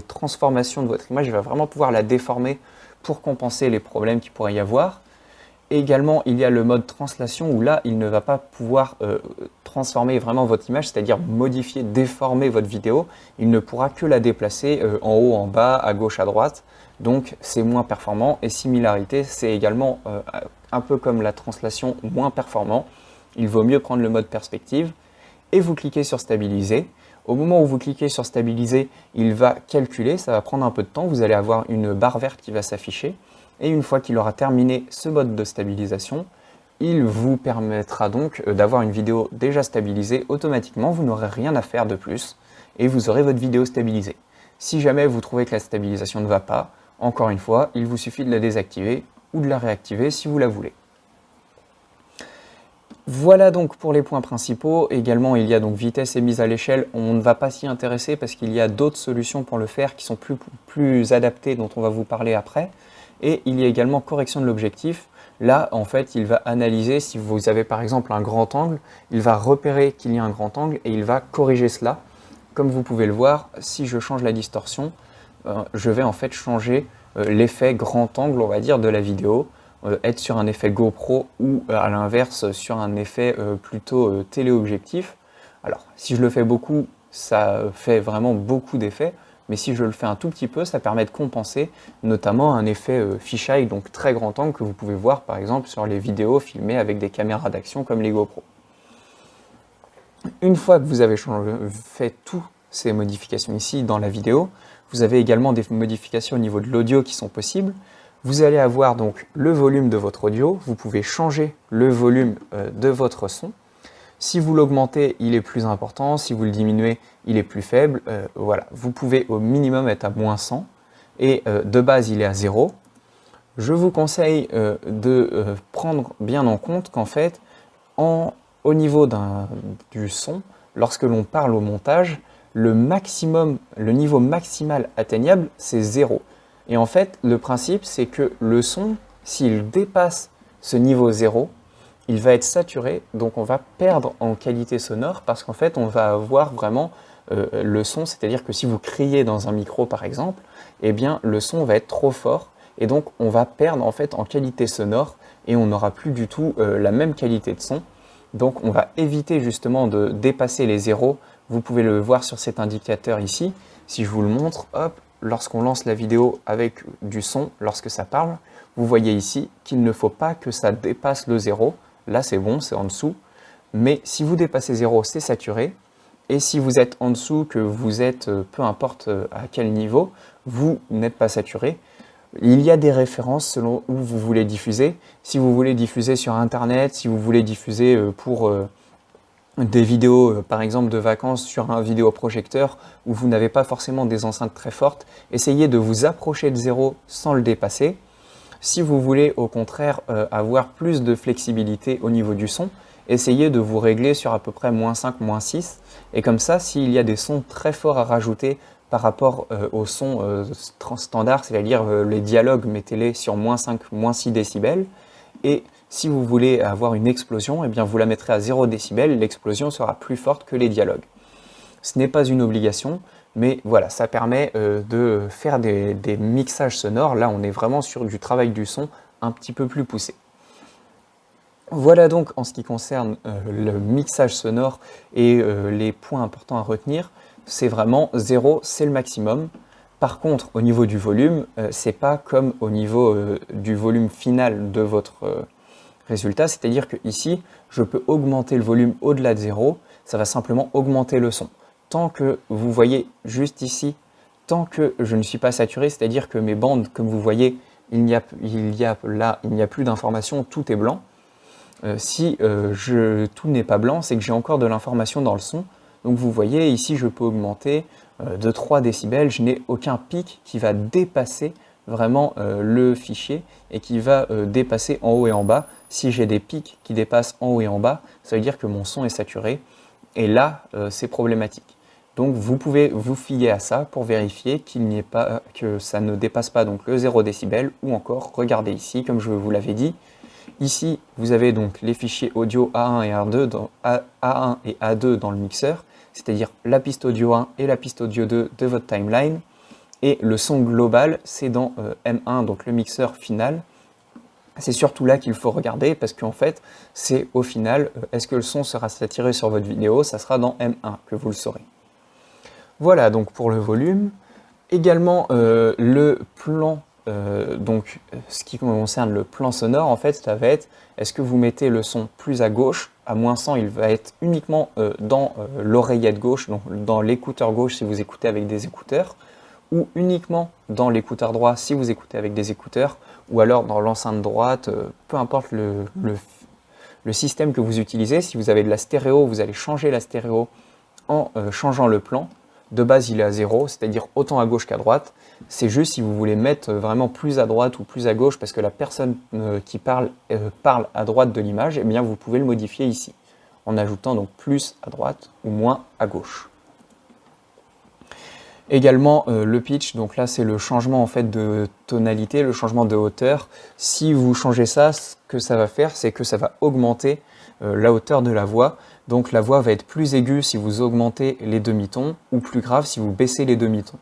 A: transformations de votre image, il va vraiment pouvoir la déformer pour compenser les problèmes qu'il pourrait y avoir. Et également, il y a le mode translation où là, il ne va pas pouvoir transformer vraiment votre image, c'est-à-dire modifier, déformer votre vidéo. Il ne pourra que la déplacer en haut, en bas, à gauche, à droite. Donc, c'est moins performant. Et similarité, c'est également un peu comme la translation, moins performant. Il vaut mieux prendre le mode perspective. Et vous cliquez sur stabiliser. Au moment où vous cliquez sur stabiliser, il va calculer. Ça va prendre un peu de temps. Vous allez avoir une barre verte qui va s'afficher. Et une fois qu'il aura terminé ce mode de stabilisation, il vous permettra donc d'avoir une vidéo déjà stabilisée automatiquement. Vous n'aurez rien à faire de plus et vous aurez votre vidéo stabilisée. Si jamais vous trouvez que la stabilisation ne va pas, encore une fois, il vous suffit de la désactiver ou de la réactiver si vous la voulez. Voilà donc pour les points principaux. Également, il y a donc vitesse et mise à l'échelle. On ne va pas s'y intéresser parce qu'il y a d'autres solutions pour le faire qui sont plus adaptées, dont on va vous parler après. Et il y a également correction de l'objectif. Là, en fait, il va analyser si vous avez par exemple un grand angle, il va repérer qu'il y a un grand angle et il va corriger cela. Comme vous pouvez le voir, si je change la distorsion, je vais en fait changer l'effet grand angle, on va dire, de la vidéo, être sur un effet GoPro ou à l'inverse sur un effet plutôt téléobjectif. Alors, si je le fais beaucoup, ça fait vraiment beaucoup d'effets. Mais si je le fais un tout petit peu, ça permet de compenser notamment un effet fisheye, donc très grand angle, que vous pouvez voir par exemple sur les vidéos filmées avec des caméras d'action comme les GoPro. Une fois que vous avez fait toutes ces modifications ici dans la vidéo, vous avez également des modifications au niveau de l'audio qui sont possibles. Vous allez avoir donc le volume de votre audio, vous pouvez changer le volume de votre son. Si vous l'augmentez, il est plus important. Si vous le diminuez, il est plus faible. Voilà, vous pouvez au minimum être à moins 100. Et de base, il est à 0. Je vous conseille de prendre bien en compte qu'en fait, au niveau du son, lorsque l'on parle au montage, le niveau maximal atteignable, c'est 0. Et en fait, le principe, c'est que le son, s'il dépasse ce niveau 0, il va être saturé, donc on va perdre en qualité sonore parce qu'en fait, on va avoir vraiment le son, c'est-à-dire que si vous criez dans un micro par exemple, eh bien le son va être trop fort et donc on va perdre en fait en qualité sonore et on n'aura plus du tout la même qualité de son. Donc on va éviter justement de dépasser les zéros. Vous pouvez le voir sur cet indicateur ici. Si je vous le montre, hop, lorsqu'on lance la vidéo avec du son, lorsque ça parle, vous voyez ici qu'il ne faut pas que ça dépasse le 0. Là c'est bon, c'est en dessous. Mais si vous dépassez 0, c'est saturé. Et si vous êtes en dessous, que vous êtes, peu importe à quel niveau, vous n'êtes pas saturé. Il y a des références selon où vous voulez diffuser. Si vous voulez diffuser sur Internet, si vous voulez diffuser pour des vidéos, par exemple de vacances sur un vidéoprojecteur où vous n'avez pas forcément des enceintes très fortes, essayez de vous approcher de 0 sans le dépasser. Si vous voulez au contraire avoir plus de flexibilité au niveau du son, essayez de vous régler sur à peu près -5, -6. Et comme ça, s'il y a des sons très forts à rajouter par rapport au son standard, c'est-à-dire les dialogues, mettez-les sur -5, -6 décibels. Et si vous voulez avoir une explosion, eh bien vous la mettrez à 0 décibels, l'explosion sera plus forte que les dialogues. Ce n'est pas une obligation, mais voilà, ça permet de faire des mixages sonores. Là, on est vraiment sur du travail du son un petit peu plus poussé. Voilà donc en ce qui concerne le mixage sonore et les points importants à retenir. C'est vraiment 0, c'est le maximum. Par contre, au niveau du volume, c'est pas comme au niveau du volume final de votre résultat. C'est-à-dire que ici, je peux augmenter le volume au-delà de 0. Ça va simplement augmenter le son. Tant que vous voyez juste ici, tant que je ne suis pas saturé, c'est-à-dire que mes bandes, comme vous voyez, il n'y a plus d'informations, tout est blanc. Si tout n'est pas blanc, c'est que j'ai encore de l'information dans le son. Donc vous voyez, ici je peux augmenter de 3 décibels, je n'ai aucun pic qui va dépasser vraiment le fichier et qui va dépasser en haut et en bas. Si j'ai des pics qui dépassent en haut et en bas, ça veut dire que mon son est saturé et là c'est problématique. Donc vous pouvez vous fier à ça pour vérifier que ça ne dépasse pas donc le 0 décibel ou encore regardez ici comme je vous l'avais dit. Ici, vous avez donc les fichiers audio A1 et A1 et A2 dans le mixeur, c'est-à-dire la piste audio 1 et la piste audio 2 de votre timeline. Et le son global, c'est dans M1, donc le mixeur final. C'est surtout là qu'il faut regarder parce qu'en fait, c'est au final, est-ce que le son sera saturé sur votre vidéo? Ça sera dans M1 que vous le saurez. Voilà donc pour le volume. Également le plan. Donc, ce qui concerne le plan sonore, en fait, ça va être, est-ce que vous mettez le son plus à gauche, à -100, il va être uniquement dans l'oreillette gauche, donc dans l'écouteur gauche si vous écoutez avec des écouteurs, ou uniquement dans l'écouteur droit si vous écoutez avec des écouteurs, ou alors dans l'enceinte droite, peu importe le système que vous utilisez. Si vous avez de la stéréo, vous allez changer la stéréo en changeant le plan. De base, il est à 0, c'est-à-dire autant à gauche qu'à droite. C'est juste si vous voulez mettre vraiment plus à droite ou plus à gauche parce que la personne qui parle à droite de l'image, eh bien vous pouvez le modifier ici, en ajoutant donc plus à droite ou moins à gauche. Également le pitch, donc là c'est le changement en fait de tonalité, le changement de hauteur. Si vous changez ça, ce que ça va faire, c'est que ça va augmenter la hauteur de la voix. Donc la voix va être plus aiguë si vous augmentez les demi-tons, ou plus grave si vous baissez les demi-tons.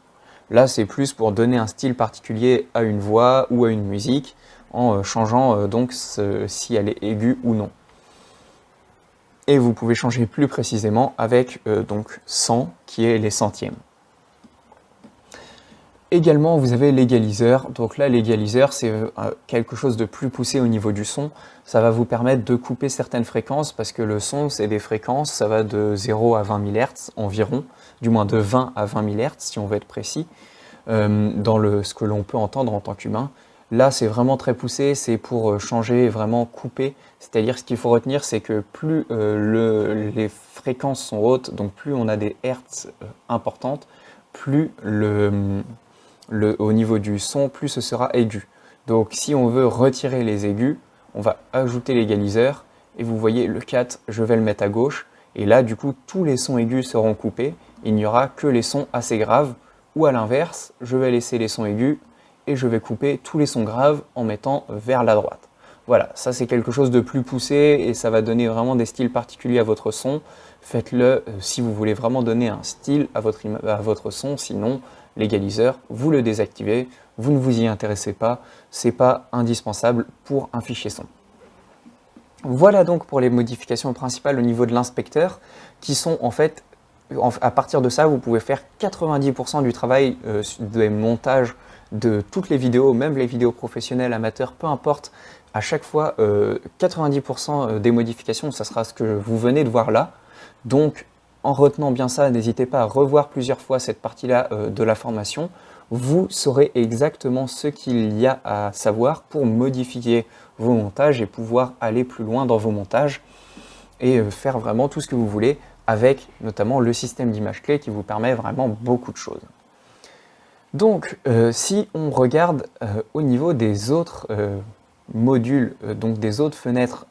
A: Là c'est plus pour donner un style particulier à une voix ou à une musique, en changeant donc si elle est aiguë ou non. Et vous pouvez changer plus précisément avec donc 100 qui est les centièmes. Également, vous avez l'égaliseur. Donc là, l'égaliseur, c'est quelque chose de plus poussé au niveau du son. Ça va vous permettre de couper certaines fréquences parce que le son, c'est des fréquences, ça va de 0 à 20 000 Hz environ, du moins de 20 à 20 000 Hz si on veut être précis, dans ce que l'on peut entendre en tant qu'humain. Là, c'est vraiment très poussé, c'est pour changer, vraiment couper. C'est-à-dire, ce qu'il faut retenir, c'est que plus les fréquences sont hautes, donc plus on a des Hertz importantes, plus au niveau du son, plus ce sera aigu. Donc si on veut retirer les aigus, on va ajouter l'égaliseur, et vous voyez le 4, je vais le mettre à gauche, et là du coup tous les sons aigus seront coupés, il n'y aura que les sons assez graves, ou à l'inverse, je vais laisser les sons aigus, et je vais couper tous les sons graves en mettant vers la droite. Voilà, ça c'est quelque chose de plus poussé, et ça va donner vraiment des styles particuliers à votre son. Faites-le si vous voulez vraiment donner un style à votre son, sinon l'égaliseur, vous le désactivez, vous ne vous y intéressez pas, c'est pas indispensable pour un fichier son. Voilà donc pour les modifications principales au niveau de l'inspecteur, qui sont en fait, à partir de ça, vous pouvez faire 90% du travail des montages de toutes les vidéos, même les vidéos professionnelles, amateurs, peu importe. À chaque fois, 90% des modifications, ça sera ce que vous venez de voir là. Donc, en retenant bien ça, n'hésitez pas à revoir plusieurs fois cette partie-là de la formation. Vous saurez exactement ce qu'il y a à savoir pour modifier vos montages et pouvoir aller plus loin dans vos montages et faire vraiment tout ce que vous voulez avec notamment le système d'image clé qui vous permet vraiment beaucoup de choses. Donc, si on regarde au niveau des autres modules, donc des autres fenêtres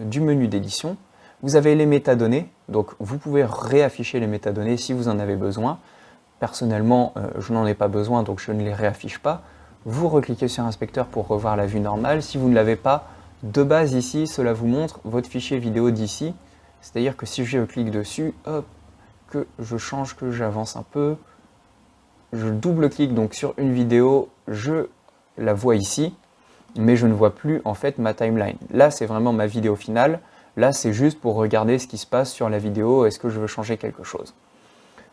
A: du menu d'édition, vous avez les métadonnées, donc vous pouvez réafficher les métadonnées si vous en avez besoin. Personnellement, je n'en ai pas besoin, donc je ne les réaffiche pas. Vous recliquez sur Inspecteur pour revoir la vue normale. Si vous ne l'avez pas, de base ici, cela vous montre votre fichier vidéo d'ici. C'est-à-dire que si je clique dessus, hop, que je change, que j'avance un peu, je double-clique donc sur une vidéo, je la vois ici, mais je ne vois plus en fait ma timeline. Là, c'est vraiment ma vidéo finale. Là, c'est juste pour regarder ce qui se passe sur la vidéo, est-ce que je veux changer quelque chose.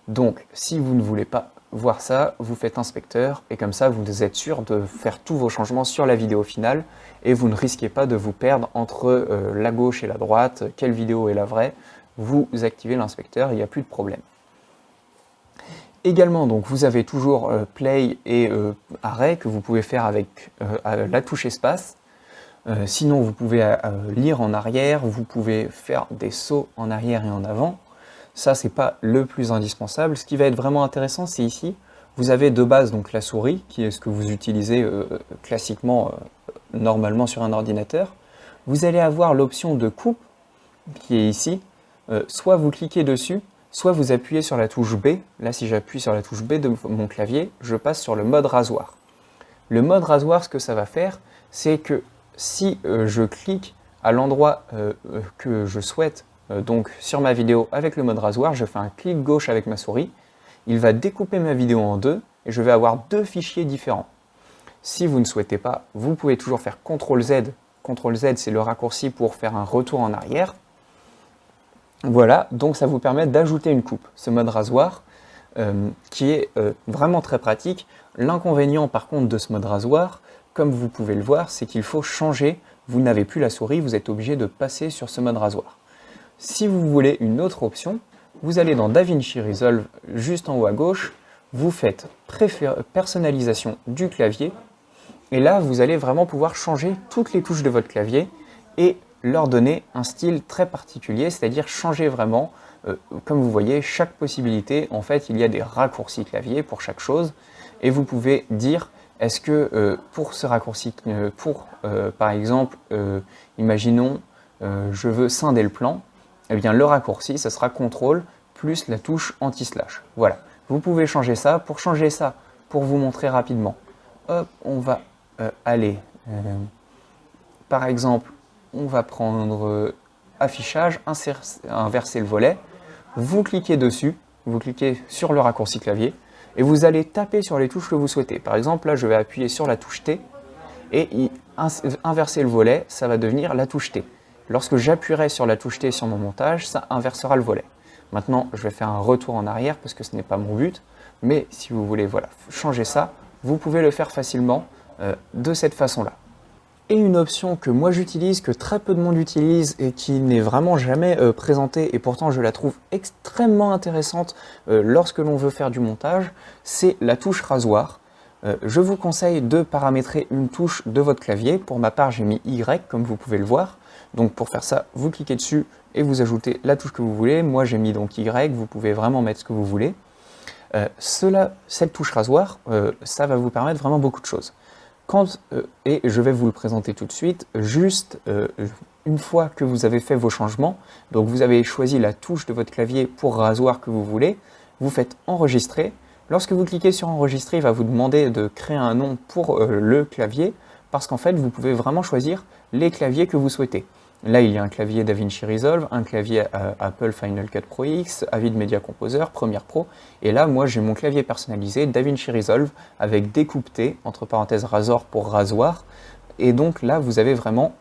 A: Donc, si vous ne voulez pas voir ça, vous faites Inspecteur, et comme ça, vous êtes sûr de faire tous vos changements sur la vidéo finale, et vous ne risquez pas de vous perdre entre la gauche et la droite, quelle vidéo est la vraie. Vous activez l'inspecteur, il n'y a plus de problème. Également, donc, vous avez toujours Play et Arrêt que vous pouvez faire avec la touche Espace. Sinon, vous pouvez lire en arrière, vous pouvez faire des sauts en arrière et en avant. Ça, c'est pas le plus indispensable. Ce qui va être vraiment intéressant, c'est ici, vous avez de base donc la souris, qui est ce que vous utilisez classiquement, normalement sur un ordinateur. Vous allez avoir l'option de coupe, qui est ici. Soit vous cliquez dessus, soit vous appuyez sur la touche B. Là, si j'appuie sur la touche B de mon clavier, je passe sur le mode rasoir. Le mode rasoir, ce que ça va faire, c'est que si je clique à l'endroit que je souhaite, donc sur ma vidéo avec le mode rasoir, je fais un clic gauche avec ma souris, il va découper ma vidéo en deux et je vais avoir deux fichiers différents. Si vous ne souhaitez pas, vous pouvez toujours faire CTRL-Z. CTRL-Z, c'est le raccourci pour faire un retour en arrière. Voilà, donc ça vous permet d'ajouter une coupe. Ce mode rasoir, qui est vraiment très pratique. L'inconvénient par contre de ce mode rasoir, comme vous pouvez le voir, c'est qu'il faut changer. Vous n'avez plus la souris, vous êtes obligé de passer sur ce mode rasoir. Si vous voulez une autre option, vous allez dans DaVinci Resolve, juste en haut à gauche, vous faites personnalisation du clavier, et là vous allez vraiment pouvoir changer toutes les touches de votre clavier et leur donner un style très particulier, c'est-à-dire changer vraiment, comme vous voyez, chaque possibilité, en fait il y a des raccourcis clavier pour chaque chose, et vous pouvez dire, est-ce que pour ce raccourci, par exemple, imaginons, je veux scinder le plan, eh bien le raccourci, ça sera CTRL plus la touche anti-slash. Voilà, vous pouvez changer ça. Pour changer ça, pour vous montrer rapidement, hop, on va aller, par exemple, on va prendre affichage, inverser le volet, vous cliquez dessus, vous cliquez sur le raccourci clavier, et vous allez taper sur les touches que vous souhaitez. Par exemple, là, je vais appuyer sur la touche T, et inverser le volet, ça va devenir la touche T. Lorsque j'appuierai sur la touche T sur mon montage, ça inversera le volet. Maintenant, je vais faire un retour en arrière parce que ce n'est pas mon but, mais si vous voulez changer ça, vous pouvez le faire facilement de cette façon-là. Et une option que moi j'utilise, que très peu de monde utilise et qui n'est vraiment jamais présentée, et pourtant je la trouve extrêmement intéressante lorsque l'on veut faire du montage, c'est la touche rasoir. Je vous conseille de paramétrer une touche de votre clavier. Pour ma part, j'ai mis Y, comme vous pouvez le voir. Donc pour faire ça, vous cliquez dessus et vous ajoutez la touche que vous voulez. Moi, j'ai mis donc Y, vous pouvez vraiment mettre ce que vous voulez. Cette touche rasoir, ça va vous permettre vraiment beaucoup de choses. et je vais vous le présenter tout de suite, juste une fois que vous avez fait vos changements, donc vous avez choisi la touche de votre clavier pour rasoir que vous voulez, vous faites enregistrer. Lorsque vous cliquez sur enregistrer, il va vous demander de créer un nom pour le clavier, parce qu'en fait, vous pouvez vraiment choisir les claviers que vous souhaitez. Là, il y a un clavier DaVinci Resolve, un clavier Apple Final Cut Pro X, Avid Media Composer, Premiere Pro. Et là, moi, j'ai mon clavier personnalisé DaVinci Resolve avec découpe T, entre parenthèses Razor pour rasoir. Et donc là, vous avez vraiment,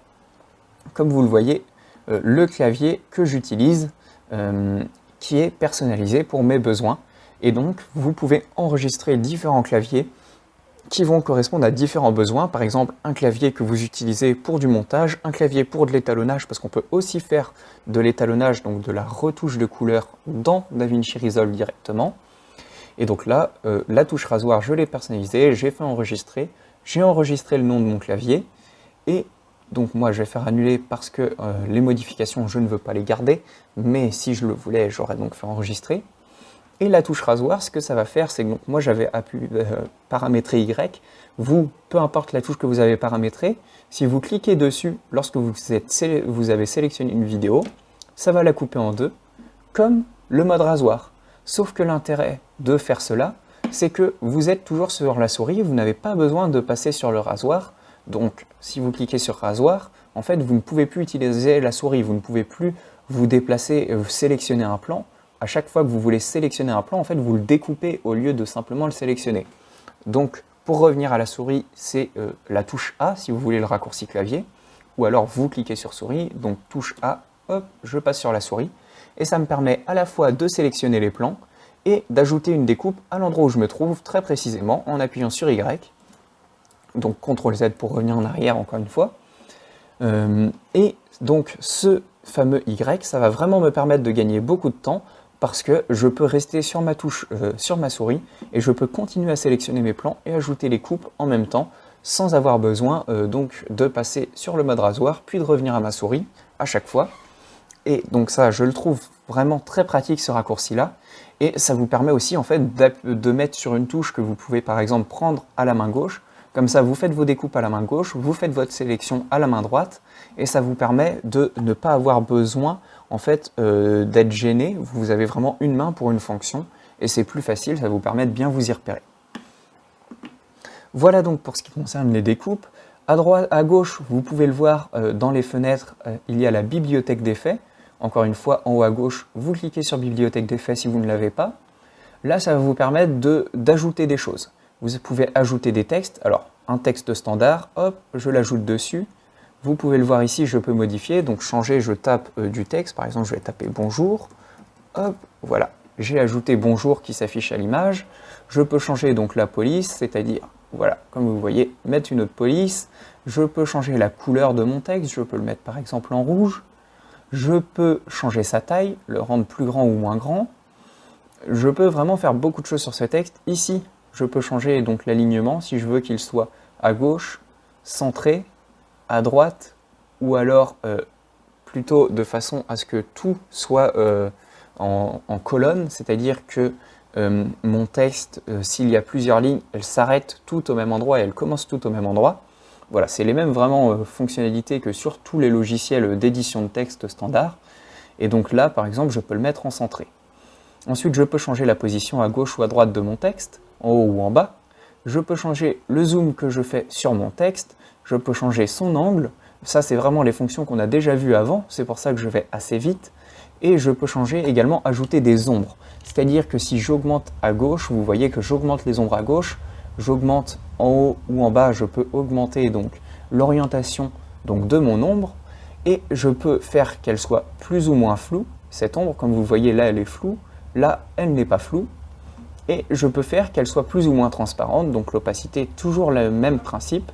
A: comme vous le voyez, le clavier que j'utilise, qui est personnalisé pour mes besoins. Et donc, vous pouvez enregistrer différents claviers qui vont correspondre à différents besoins. Par exemple, un clavier que vous utilisez pour du montage, un clavier pour de l'étalonnage, parce qu'on peut aussi faire de l'étalonnage, donc de la retouche de couleur dans DaVinci Resolve directement. Et donc là, la touche rasoir, je l'ai personnalisée, j'ai fait enregistrer, j'ai enregistré le nom de mon clavier, et donc moi je vais faire annuler parce que les modifications, je ne veux pas les garder, mais si je le voulais, j'aurais donc fait enregistrer. Et la touche rasoir, ce que ça va faire, c'est que donc, moi j'avais appuyé paramétrer Y. Vous, peu importe la touche que vous avez paramétrée, si vous cliquez dessus lorsque vous avez sélectionné une vidéo, ça va la couper en deux, comme le mode rasoir. Sauf que l'intérêt de faire cela, c'est que vous êtes toujours sur la souris, vous n'avez pas besoin de passer sur le rasoir. Donc si vous cliquez sur rasoir, en fait vous ne pouvez plus utiliser la souris, vous ne pouvez plus vous déplacer, sélectionner un plan. À chaque fois que vous voulez sélectionner un plan, en fait, vous le découpez au lieu de simplement le sélectionner. Donc, pour revenir à la souris, c'est la touche A si vous voulez le raccourci clavier, ou alors vous cliquez sur souris, donc touche A, hop, je passe sur la souris, et ça me permet à la fois de sélectionner les plans et d'ajouter une découpe à l'endroit où je me trouve très précisément en appuyant sur Y, donc CTRL Z pour revenir en arrière encore une fois. Et donc ce fameux Y, ça va vraiment me permettre de gagner beaucoup de temps, parce que je peux rester sur ma touche, sur ma souris, et je peux continuer à sélectionner mes plans et ajouter les coupes en même temps, sans avoir besoin donc de passer sur le mode rasoir, puis de revenir à ma souris à chaque fois. Et donc ça, je le trouve vraiment très pratique ce raccourci-là, et ça vous permet aussi en fait de mettre sur une touche que vous pouvez par exemple prendre à la main gauche. Comme ça, vous faites vos découpes à la main gauche, vous faites votre sélection à la main droite, et ça vous permet de ne pas avoir besoin en fait, d'être gêné. Vous avez vraiment une main pour une fonction, et c'est plus facile, ça vous permet de bien vous y repérer. Voilà donc pour ce qui concerne les découpes. À droite, à gauche, vous pouvez le voir dans les fenêtres, il y a la bibliothèque d'effets. Encore une fois, en haut à gauche, vous cliquez sur bibliothèque d'effets si vous ne l'avez pas. Là, ça va vous permettre d'ajouter des choses. Vous pouvez ajouter des textes. Alors, un texte standard, hop, je l'ajoute dessus. Vous pouvez le voir ici, je peux modifier, donc changer, je tape du texte, par exemple je vais taper bonjour, hop, voilà, j'ai ajouté bonjour qui s'affiche à l'image. Je peux changer donc la police, c'est-à-dire, voilà, comme vous voyez, mettre une autre police. Je peux changer la couleur de mon texte, je peux le mettre par exemple en rouge. Je peux changer sa taille, le rendre plus grand ou moins grand. Je peux vraiment faire beaucoup de choses sur ce texte. Ici, je peux changer donc l'alignement, si je veux qu'il soit à gauche, centré, à droite, ou alors plutôt de façon à ce que tout soit en colonne, c'est-à-dire que mon texte, s'il y a plusieurs lignes, elles s'arrêtent toutes au même endroit et elles commencent toutes au même endroit. Voilà, c'est les mêmes vraiment fonctionnalités que sur tous les logiciels d'édition de texte standard. Et donc là, par exemple, je peux le mettre en centré. Ensuite, je peux changer la position à gauche ou à droite de mon texte, en haut ou en bas. Je peux changer le zoom que je fais sur mon texte. Je peux changer son angle, ça c'est vraiment les fonctions qu'on a déjà vues avant, c'est pour ça que je vais assez vite. Et je peux changer également, ajouter des ombres, c'est-à-dire que si j'augmente à gauche, vous voyez que j'augmente les ombres à gauche, j'augmente en haut ou en bas, je peux augmenter donc l'orientation donc de mon ombre, et je peux faire qu'elle soit plus ou moins floue, cette ombre, comme vous voyez là elle est floue, là elle n'est pas floue, et je peux faire qu'elle soit plus ou moins transparente, donc l'opacité, toujours le même principe.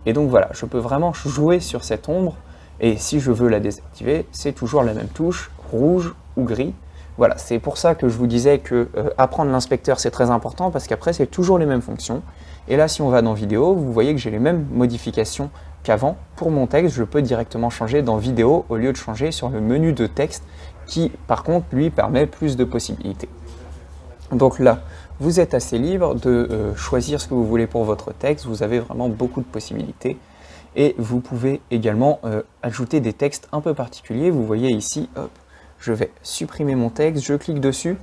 A: Et donc voilà, je peux vraiment jouer sur cette ombre, et si je veux la désactiver, c'est toujours la même touche, rouge ou gris. Voilà, c'est pour ça que je vous disais que apprendre l'inspecteur c'est très important, parce qu'après c'est toujours les mêmes fonctions. Et là si on va dans vidéo, vous voyez que j'ai les mêmes modifications qu'avant. Pour mon texte, je peux directement changer dans vidéo au lieu de changer sur le menu de texte qui par contre lui permet plus de possibilités. Donc là, vous êtes assez libre de choisir ce que vous voulez pour votre texte, vous avez vraiment beaucoup de possibilités. Et vous pouvez également ajouter des textes un peu particuliers. Vous voyez ici, hop, je vais supprimer mon texte, je clique dessus.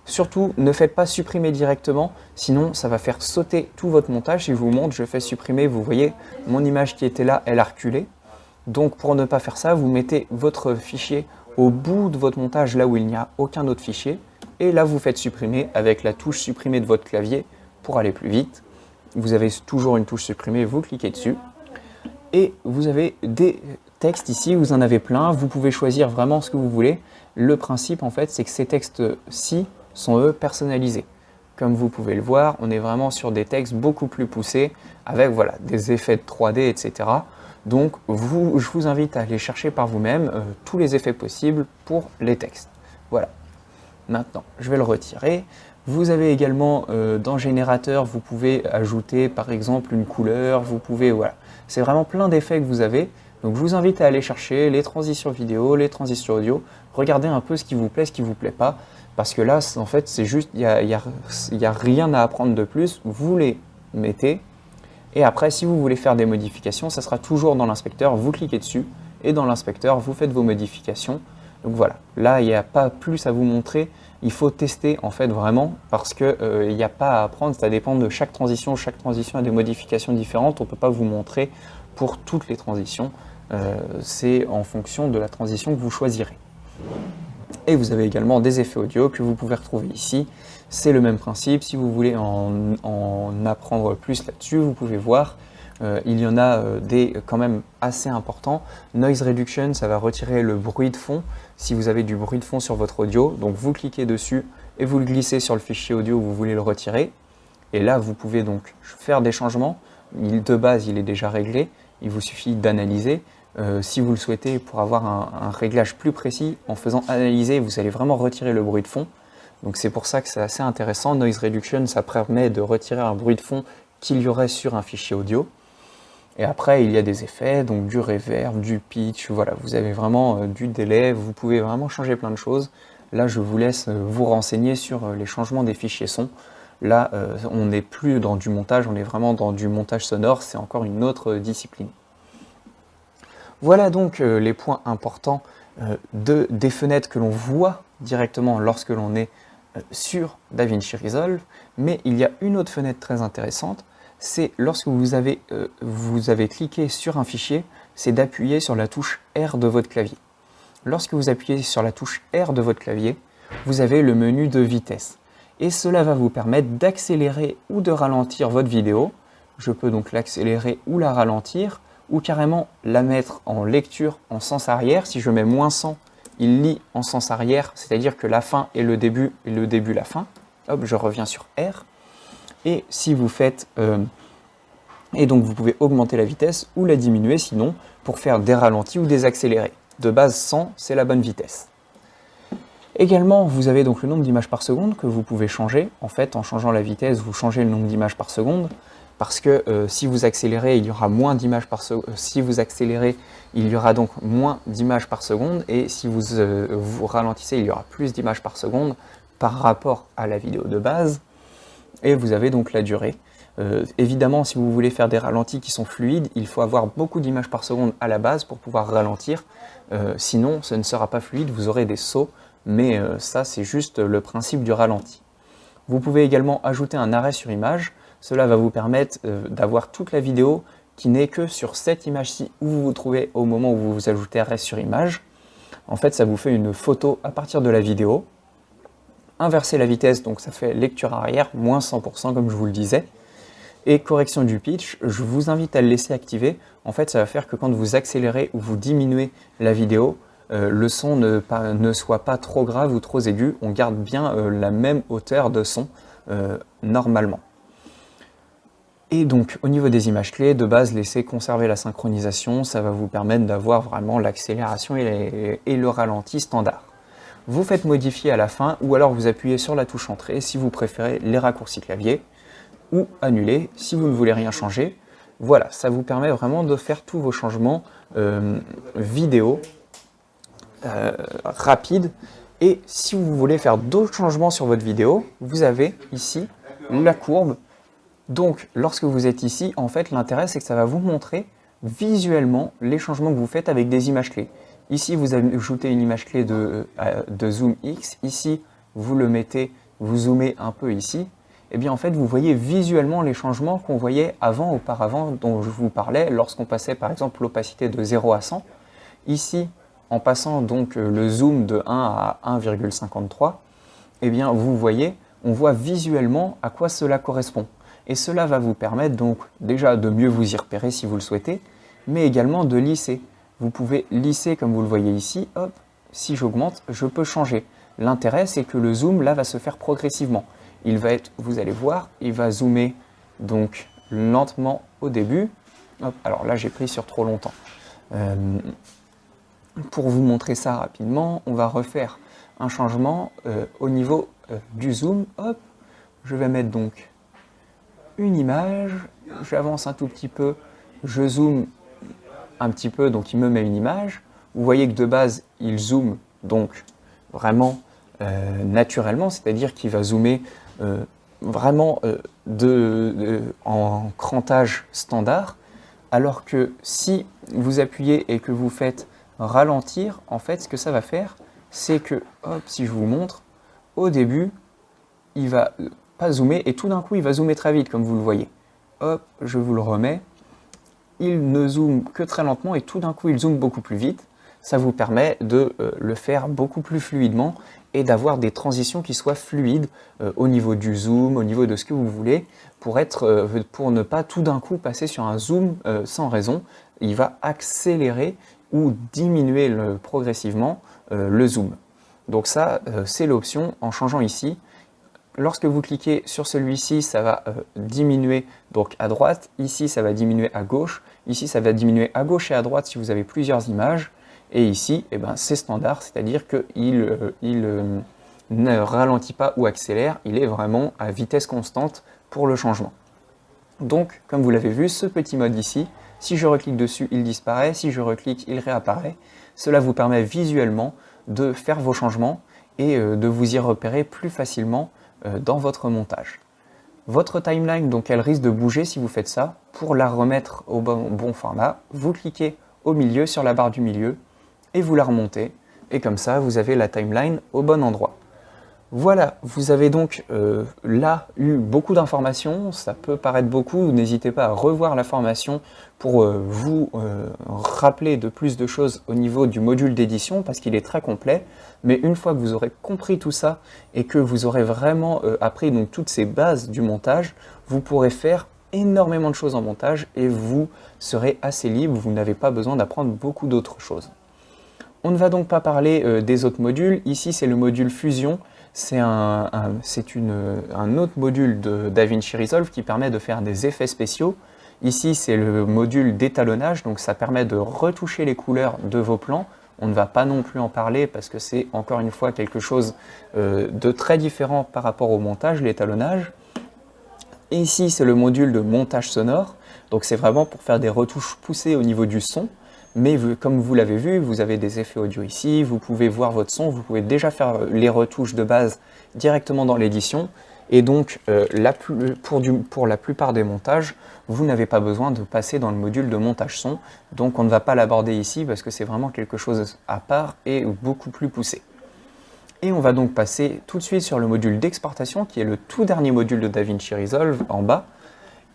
A: Surtout, ne faites pas supprimer directement, sinon ça va faire sauter tout votre montage. Si je vous montre, je fais supprimer, vous voyez, mon image qui était là, elle a reculé. Donc pour ne pas faire ça, vous mettez votre fichier au bout de votre montage, là où il n'y a aucun autre fichier. Et là, vous faites supprimer avec la touche supprimer de votre clavier pour aller plus vite. Vous avez toujours une touche supprimer, vous cliquez dessus. Et vous avez des textes ici, vous en avez plein, vous pouvez choisir vraiment ce que vous voulez. Le principe en fait, c'est que ces textes-ci sont eux personnalisés. Comme vous pouvez le voir, on est vraiment sur des textes beaucoup plus poussés, avec voilà, des effets de 3D, etc. Donc je vous invite à aller chercher par vous-même tous les effets possibles pour les textes. Voilà. Maintenant, je vais le retirer. Vous avez également dans Générateur, vous pouvez ajouter par exemple une couleur, vous pouvez, voilà. C'est vraiment plein d'effets que vous avez. Donc je vous invite à aller chercher les transitions vidéo, les transitions audio. Regardez un peu ce qui vous plaît, ce qui ne vous plaît pas. Parce que là, en fait, c'est juste, il y a rien à apprendre de plus. Vous les mettez. Et après, si vous voulez faire des modifications, ça sera toujours dans l'inspecteur. Vous cliquez dessus. Et dans l'inspecteur, vous faites vos modifications. Donc voilà, là, il n'y a pas plus à vous montrer. Il faut tester en fait vraiment parce qu'il n'y a pas à apprendre, ça dépend de chaque transition a des modifications différentes, on ne peut pas vous montrer pour toutes les transitions, c'est en fonction de la transition que vous choisirez. Et vous avez également des effets audio que vous pouvez retrouver ici, c'est le même principe, si vous voulez en apprendre plus là-dessus, vous pouvez voir. Il y en a des quand même assez importants. Noise Reduction, ça va retirer le bruit de fond. Si vous avez du bruit de fond sur votre audio, donc vous cliquez dessus et vous le glissez sur le fichier audio où vous voulez le retirer. Et là, vous pouvez donc faire des changements. De base, il est déjà réglé. Il vous suffit d'analyser. Si vous le souhaitez, pour avoir un réglage plus précis, en faisant analyser, vous allez vraiment retirer le bruit de fond. Donc c'est pour ça que c'est assez intéressant. Noise Reduction, ça permet de retirer un bruit de fond qu'il y aurait sur un fichier audio. Et après, il y a des effets, donc du reverb, du pitch, voilà, vous avez vraiment du délai, vous pouvez vraiment changer plein de choses. Là, je vous laisse vous renseigner sur les changements des fichiers son. Là, on n'est plus dans du montage, on est vraiment dans du montage sonore, c'est encore une autre discipline. Voilà donc les points importants des fenêtres que l'on voit directement lorsque l'on est sur DaVinci Resolve. Mais il y a une autre fenêtre très intéressante, c'est lorsque vous avez cliqué sur un fichier, c'est d'appuyer sur la touche R de votre clavier. Lorsque vous appuyez sur la touche R de votre clavier, vous avez le menu de vitesse. Et cela va vous permettre d'accélérer ou de ralentir votre vidéo. Je peux donc l'accélérer ou la ralentir, ou carrément la mettre en lecture en sens arrière. Si je mets -100, il lit en sens arrière, c'est-à-dire que la fin est le début et le début la fin. Hop, je reviens sur R. Et si vous faites, et donc vous pouvez augmenter la vitesse ou la diminuer sinon pour faire des ralentis ou des accélérés. De base 100, c'est la bonne vitesse. Également, vous avez donc le nombre d'images par seconde que vous pouvez changer. En fait, en changeant la vitesse, vous changez le nombre d'images par seconde. Parce que si vous accélérez, il y aura moins d'images par seconde. Si vous accélérez, il y aura donc moins d'images par seconde. Et si vous ralentissez, il y aura plus d'images par seconde par rapport à la vidéo de base. Et vous avez donc la durée. Évidemment, si vous voulez faire des ralentis qui sont fluides, il faut avoir beaucoup d'images par seconde à la base pour pouvoir ralentir. Sinon, ce ne sera pas fluide, vous aurez des sauts, mais ça, c'est juste le principe du ralenti. Vous pouvez également ajouter un arrêt sur image. Cela va vous permettre d'avoir toute la vidéo qui n'est que sur cette image-ci où vous vous trouvez au moment où vous ajoutez arrêt sur image. En fait, ça vous fait une photo à partir de la vidéo. Inverser la vitesse, donc ça fait lecture arrière, moins 100% comme je vous le disais. Et correction du pitch, je vous invite à le laisser activer. En fait, ça va faire que quand vous accélérez ou vous diminuez la vidéo, le son ne soit pas trop grave ou trop aigu. On garde bien la même hauteur de son normalement. Et donc, au niveau des images clés, de base, laissez conserver la synchronisation. Ça va vous permettre d'avoir vraiment l'accélération et le ralenti standard. Vous faites modifier à la fin ou alors vous appuyez sur la touche entrée si vous préférez les raccourcis clavier ou annuler si vous ne voulez rien changer. Voilà, ça vous permet vraiment de faire tous vos changements vidéo rapides. Et si vous voulez faire d'autres changements sur votre vidéo, vous avez ici la courbe. Donc, lorsque vous êtes ici, en fait, l'intérêt, c'est que ça va vous montrer visuellement les changements que vous faites avec des images clés. Ici, vous ajoutez une image clé de zoom X. Ici, vous le mettez, vous zoomez un peu ici. Et bien, en fait, vous voyez visuellement les changements qu'on voyait auparavant, dont je vous parlais, lorsqu'on passait, par exemple, l'opacité de 0 à 100. Ici, en passant donc le zoom de 1 à 1,53, eh bien, vous voyez, on voit visuellement à quoi cela correspond. Et cela va vous permettre donc déjà de mieux vous y repérer si vous le souhaitez, mais également de lisser. Vous pouvez lisser comme vous le voyez ici, hop, si j'augmente, je peux changer. L'intérêt, c'est que le zoom là va se faire progressivement. Il va être, vous allez voir, il va zoomer donc lentement au début. Hop, alors là j'ai pris sur trop longtemps. Pour vous montrer ça rapidement, on va refaire un changement au niveau du zoom. Hop, je vais mettre donc une image, j'avance un tout petit peu, je zoome un petit peu, donc il me met une image. Vous voyez que de base, il zoome donc vraiment naturellement, c'est-à-dire qu'il va zoomer vraiment en crantage standard, alors que si vous appuyez et que vous faites ralentir, en fait, ce que ça va faire, c'est que, hop, si je vous montre, au début, il va pas zoomer, et tout d'un coup, il va zoomer très vite, comme vous le voyez. Hop, je vous le remets. Il ne zoome que très lentement, et tout d'un coup, il zoome beaucoup plus vite. Ça vous permet de le faire beaucoup plus fluidement, et d'avoir des transitions qui soient fluides au niveau du zoom, au niveau de ce que vous voulez, pour ne pas tout d'un coup passer sur un zoom sans raison. Il va accélérer ou diminuer progressivement le zoom. Donc ça, c'est l'option en changeant ici. Lorsque vous cliquez sur celui-ci, ça va diminuer donc à droite. Ici, ça va diminuer à gauche. Ici, ça va diminuer à gauche et à droite si vous avez plusieurs images. Et ici, eh ben, c'est standard, c'est-à-dire qu'il ne ralentit pas ou accélère. Il est vraiment à vitesse constante pour le changement. Donc, comme vous l'avez vu, ce petit mode ici, si je reclique dessus, il disparaît. Si je reclique, il réapparaît. Cela vous permet visuellement de faire vos changements et de vous y repérer plus facilement dans votre montage. Votre timeline, donc, elle risque de bouger si vous faites ça. Pour la remettre au bon format, vous cliquez au milieu, sur la barre du milieu, et vous la remontez. Et comme ça, vous avez la timeline au bon endroit. Voilà, vous avez donc là eu beaucoup d'informations, ça peut paraître beaucoup, n'hésitez pas à revoir la formation pour vous rappeler de plus de choses au niveau du module d'édition parce qu'il est très complet, mais une fois que vous aurez compris tout ça et que vous aurez vraiment appris donc toutes ces bases du montage, vous pourrez faire énormément de choses en montage et vous serez assez libre, vous n'avez pas besoin d'apprendre beaucoup d'autres choses. On ne va donc pas parler des autres modules, ici c'est le module Fusion. C'est un autre module de DaVinci Resolve qui permet de faire des effets spéciaux. Ici, c'est le module d'étalonnage, donc ça permet de retoucher les couleurs de vos plans. On ne va pas non plus en parler parce que c'est encore une fois quelque chose de très différent par rapport au montage, l'étalonnage. Et ici, c'est le module de montage sonore, donc c'est vraiment pour faire des retouches poussées au niveau du son. Mais comme vous l'avez vu, vous avez des effets audio ici, vous pouvez voir votre son, vous pouvez déjà faire les retouches de base directement dans l'édition. Et donc, pour la plupart des montages, vous n'avez pas besoin de passer dans le module de montage son. Donc, on ne va pas l'aborder ici parce que c'est vraiment quelque chose à part et beaucoup plus poussé. Et on va donc passer tout de suite sur le module d'exportation, qui est le tout dernier module de DaVinci Resolve en bas.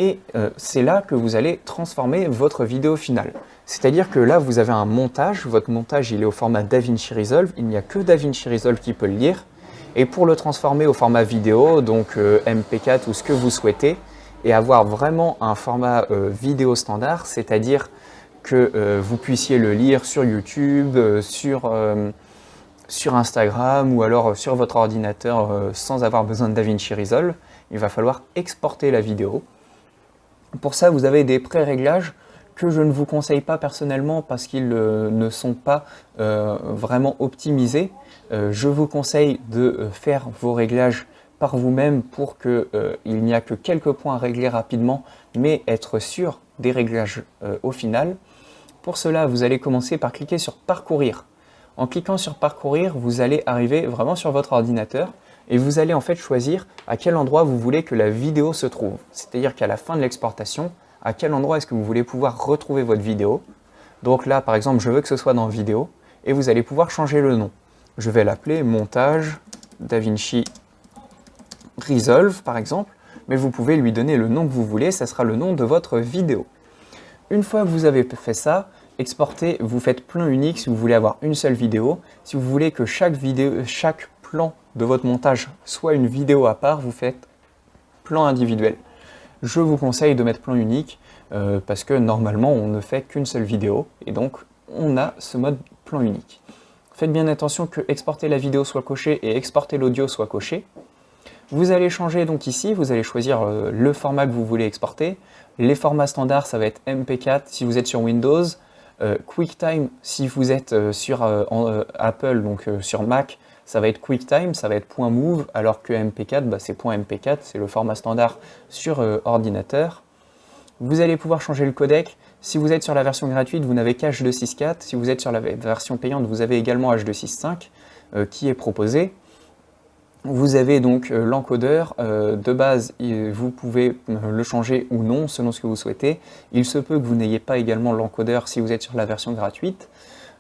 A: Et c'est là que vous allez transformer votre vidéo finale. C'est-à-dire que là, vous avez un montage, votre montage il est au format DaVinci Resolve, il n'y a que DaVinci Resolve qui peut le lire. Et pour le transformer au format vidéo, donc MP4 ou ce que vous souhaitez, et avoir vraiment un format vidéo standard, c'est-à-dire que vous puissiez le lire sur YouTube, sur Instagram ou alors sur votre ordinateur sans avoir besoin de DaVinci Resolve, il va falloir exporter la vidéo. Pour ça, vous avez des pré-réglages que je ne vous conseille pas personnellement parce qu'ils ne sont pas vraiment optimisés. Je vous conseille de faire vos réglages par vous-même pour qu'il n'y a que quelques points à régler rapidement, mais être sûr des réglages au final. Pour cela, vous allez commencer par cliquer sur Parcourir. En cliquant sur Parcourir, vous allez arriver vraiment sur votre ordinateur et vous allez en fait choisir à quel endroit vous voulez que la vidéo se trouve. C'est-à-dire qu'à la fin de l'exportation, à quel endroit est-ce que vous voulez pouvoir retrouver votre vidéo. Donc là, par exemple, je veux que ce soit dans vidéo, et vous allez pouvoir changer le nom. Je vais l'appeler montage DaVinci Resolve, par exemple, mais vous pouvez lui donner le nom que vous voulez, ça sera le nom de votre vidéo. Une fois que vous avez fait ça, exporter, vous faites plan unique si vous voulez avoir une seule vidéo. Si vous voulez que chaque plan de votre montage soit une vidéo à part, vous faites plan individuel. Je vous conseille de mettre plan unique parce que normalement on ne fait qu'une seule vidéo et donc on a ce mode plan unique. Faites bien attention que exporter la vidéo soit coché et exporter l'audio soit coché. Vous allez changer donc ici, vous allez choisir le format que vous voulez exporter. Les formats standards, ça va être MP4 si vous êtes sur Windows, QuickTime si vous êtes sur Apple, donc sur Mac, ça va être QuickTime, ça va être .move, alors que MP4, c'est .mp4, c'est le format standard sur ordinateur. Vous allez pouvoir changer le codec. Si vous êtes sur la version gratuite, vous n'avez qu'H264. Si vous êtes sur la version payante, vous avez également H265 qui est proposé. Vous avez donc l'encodeur. De base, vous pouvez le changer ou non selon ce que vous souhaitez. Il se peut que vous n'ayez pas également l'encodeur si vous êtes sur la version gratuite.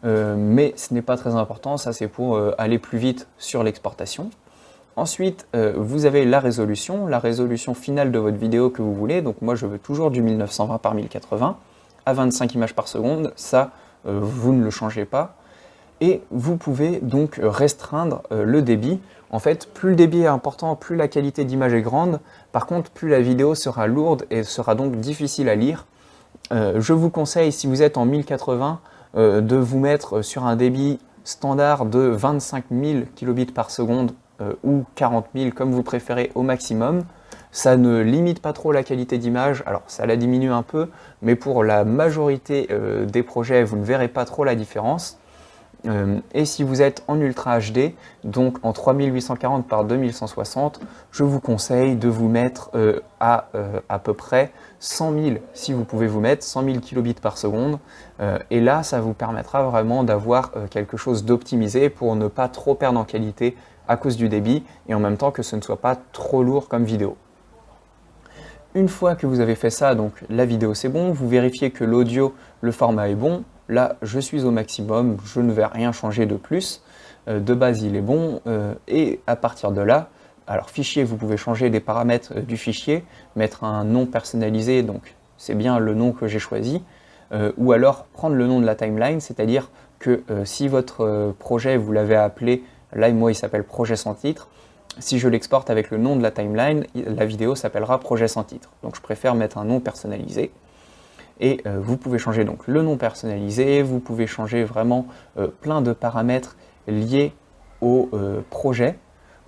A: Mais ce n'est pas très important, ça c'est pour aller plus vite sur l'exportation. Ensuite, vous avez la résolution finale de votre vidéo que vous voulez. Donc moi je veux toujours du 1920 par 1080 à 25 images par seconde, ça vous ne le changez pas. Et vous pouvez donc restreindre le débit. En fait, plus le débit est important, plus la qualité d'image est grande. Par contre, plus la vidéo sera lourde et sera donc difficile à lire. Je vous conseille, si vous êtes en 1080, de vous mettre sur un débit standard de 25 000 kilobits par seconde ou 40 000 comme vous préférez au maximum. Ça ne limite pas trop la qualité d'image, alors ça la diminue un peu, mais pour la majorité des projets, vous ne verrez pas trop la différence. Et si vous êtes en Ultra HD, donc en 3840 par 2160, je vous conseille de vous mettre à peu près 100 000, si vous pouvez vous mettre 100 000 kilobits par seconde. Et là, ça vous permettra vraiment d'avoir quelque chose d'optimisé pour ne pas trop perdre en qualité à cause du débit et en même temps que ce ne soit pas trop lourd comme vidéo. Une fois que vous avez fait ça, donc la vidéo c'est bon, vous vérifiez que l'audio, le format est bon. Là, je suis au maximum, je ne vais rien changer de plus. De base, il est bon. Et à partir de là, alors fichier, vous pouvez changer les paramètres du fichier, mettre un nom personnalisé, donc c'est bien le nom que j'ai choisi. Ou alors prendre le nom de la timeline, c'est-à-dire que si votre projet, vous l'avez appelé, là moi il s'appelle projet sans titre, si je l'exporte avec le nom de la timeline, la vidéo s'appellera projet sans titre. Donc je préfère mettre un nom personnalisé. Et vous pouvez changer donc le nom personnalisé, vous pouvez changer vraiment plein de paramètres liés au projet.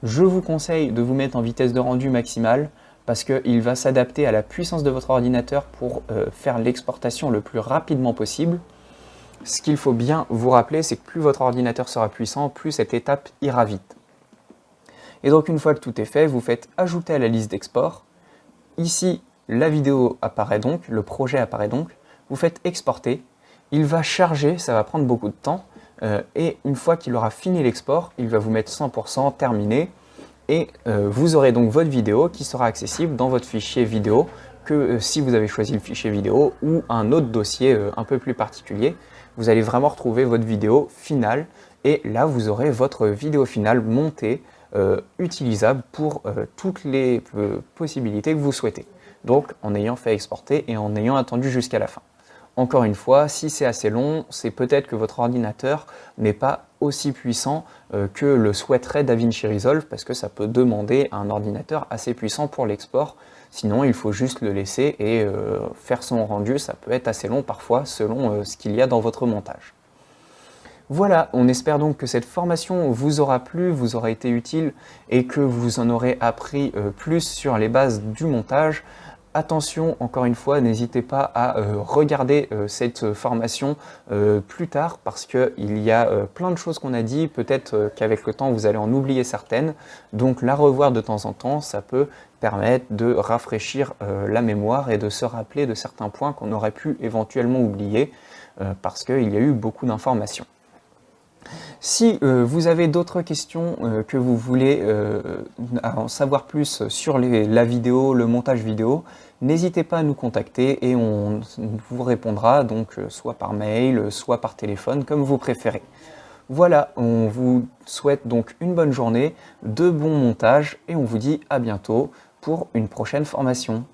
A: Je vous conseille de vous mettre en vitesse de rendu maximale parce qu'il va s'adapter à la puissance de votre ordinateur pour faire l'exportation le plus rapidement possible. Ce qu'il faut bien vous rappeler, c'est que plus votre ordinateur sera puissant, plus cette étape ira vite. Et donc une fois que tout est fait, vous faites ajouter à la liste d'export. Ici, la vidéo apparaît donc, le projet apparaît donc, vous faites exporter, il va charger, ça va prendre beaucoup de temps, et une fois qu'il aura fini l'export, il va vous mettre 100% terminé, et vous aurez donc votre vidéo qui sera accessible dans votre fichier vidéo, que si vous avez choisi le fichier vidéo ou un autre dossier un peu plus particulier, vous allez vraiment retrouver votre vidéo finale, et là vous aurez votre vidéo finale montée, utilisable pour toutes les possibilités que vous souhaitez. Donc en ayant fait exporter et en ayant attendu jusqu'à la fin. Encore une fois, si c'est assez long, c'est peut-être que votre ordinateur n'est pas aussi puissant que le souhaiterait DaVinci Resolve parce que ça peut demander un ordinateur assez puissant pour l'export. Sinon, il faut juste le laisser et faire son rendu. Ça peut être assez long parfois selon ce qu'il y a dans votre montage. Voilà, on espère donc que cette formation vous aura plu, vous aura été utile et que vous en aurez appris plus sur les bases du montage. Attention, encore une fois, n'hésitez pas à regarder cette formation plus tard parce qu'il y a plein de choses qu'on a dit, peut-être qu'avec le temps vous allez en oublier certaines, donc la revoir de temps en temps, ça peut permettre de rafraîchir la mémoire et de se rappeler de certains points qu'on aurait pu éventuellement oublier parce qu'il y a eu beaucoup d'informations. Si vous avez d'autres questions, que vous voulez en savoir plus sur la vidéo, le montage vidéo, n'hésitez pas à nous contacter et on vous répondra donc soit par mail, soit par téléphone, comme vous préférez. Voilà, on vous souhaite donc une bonne journée, de bons montages et on vous dit à bientôt pour une prochaine formation.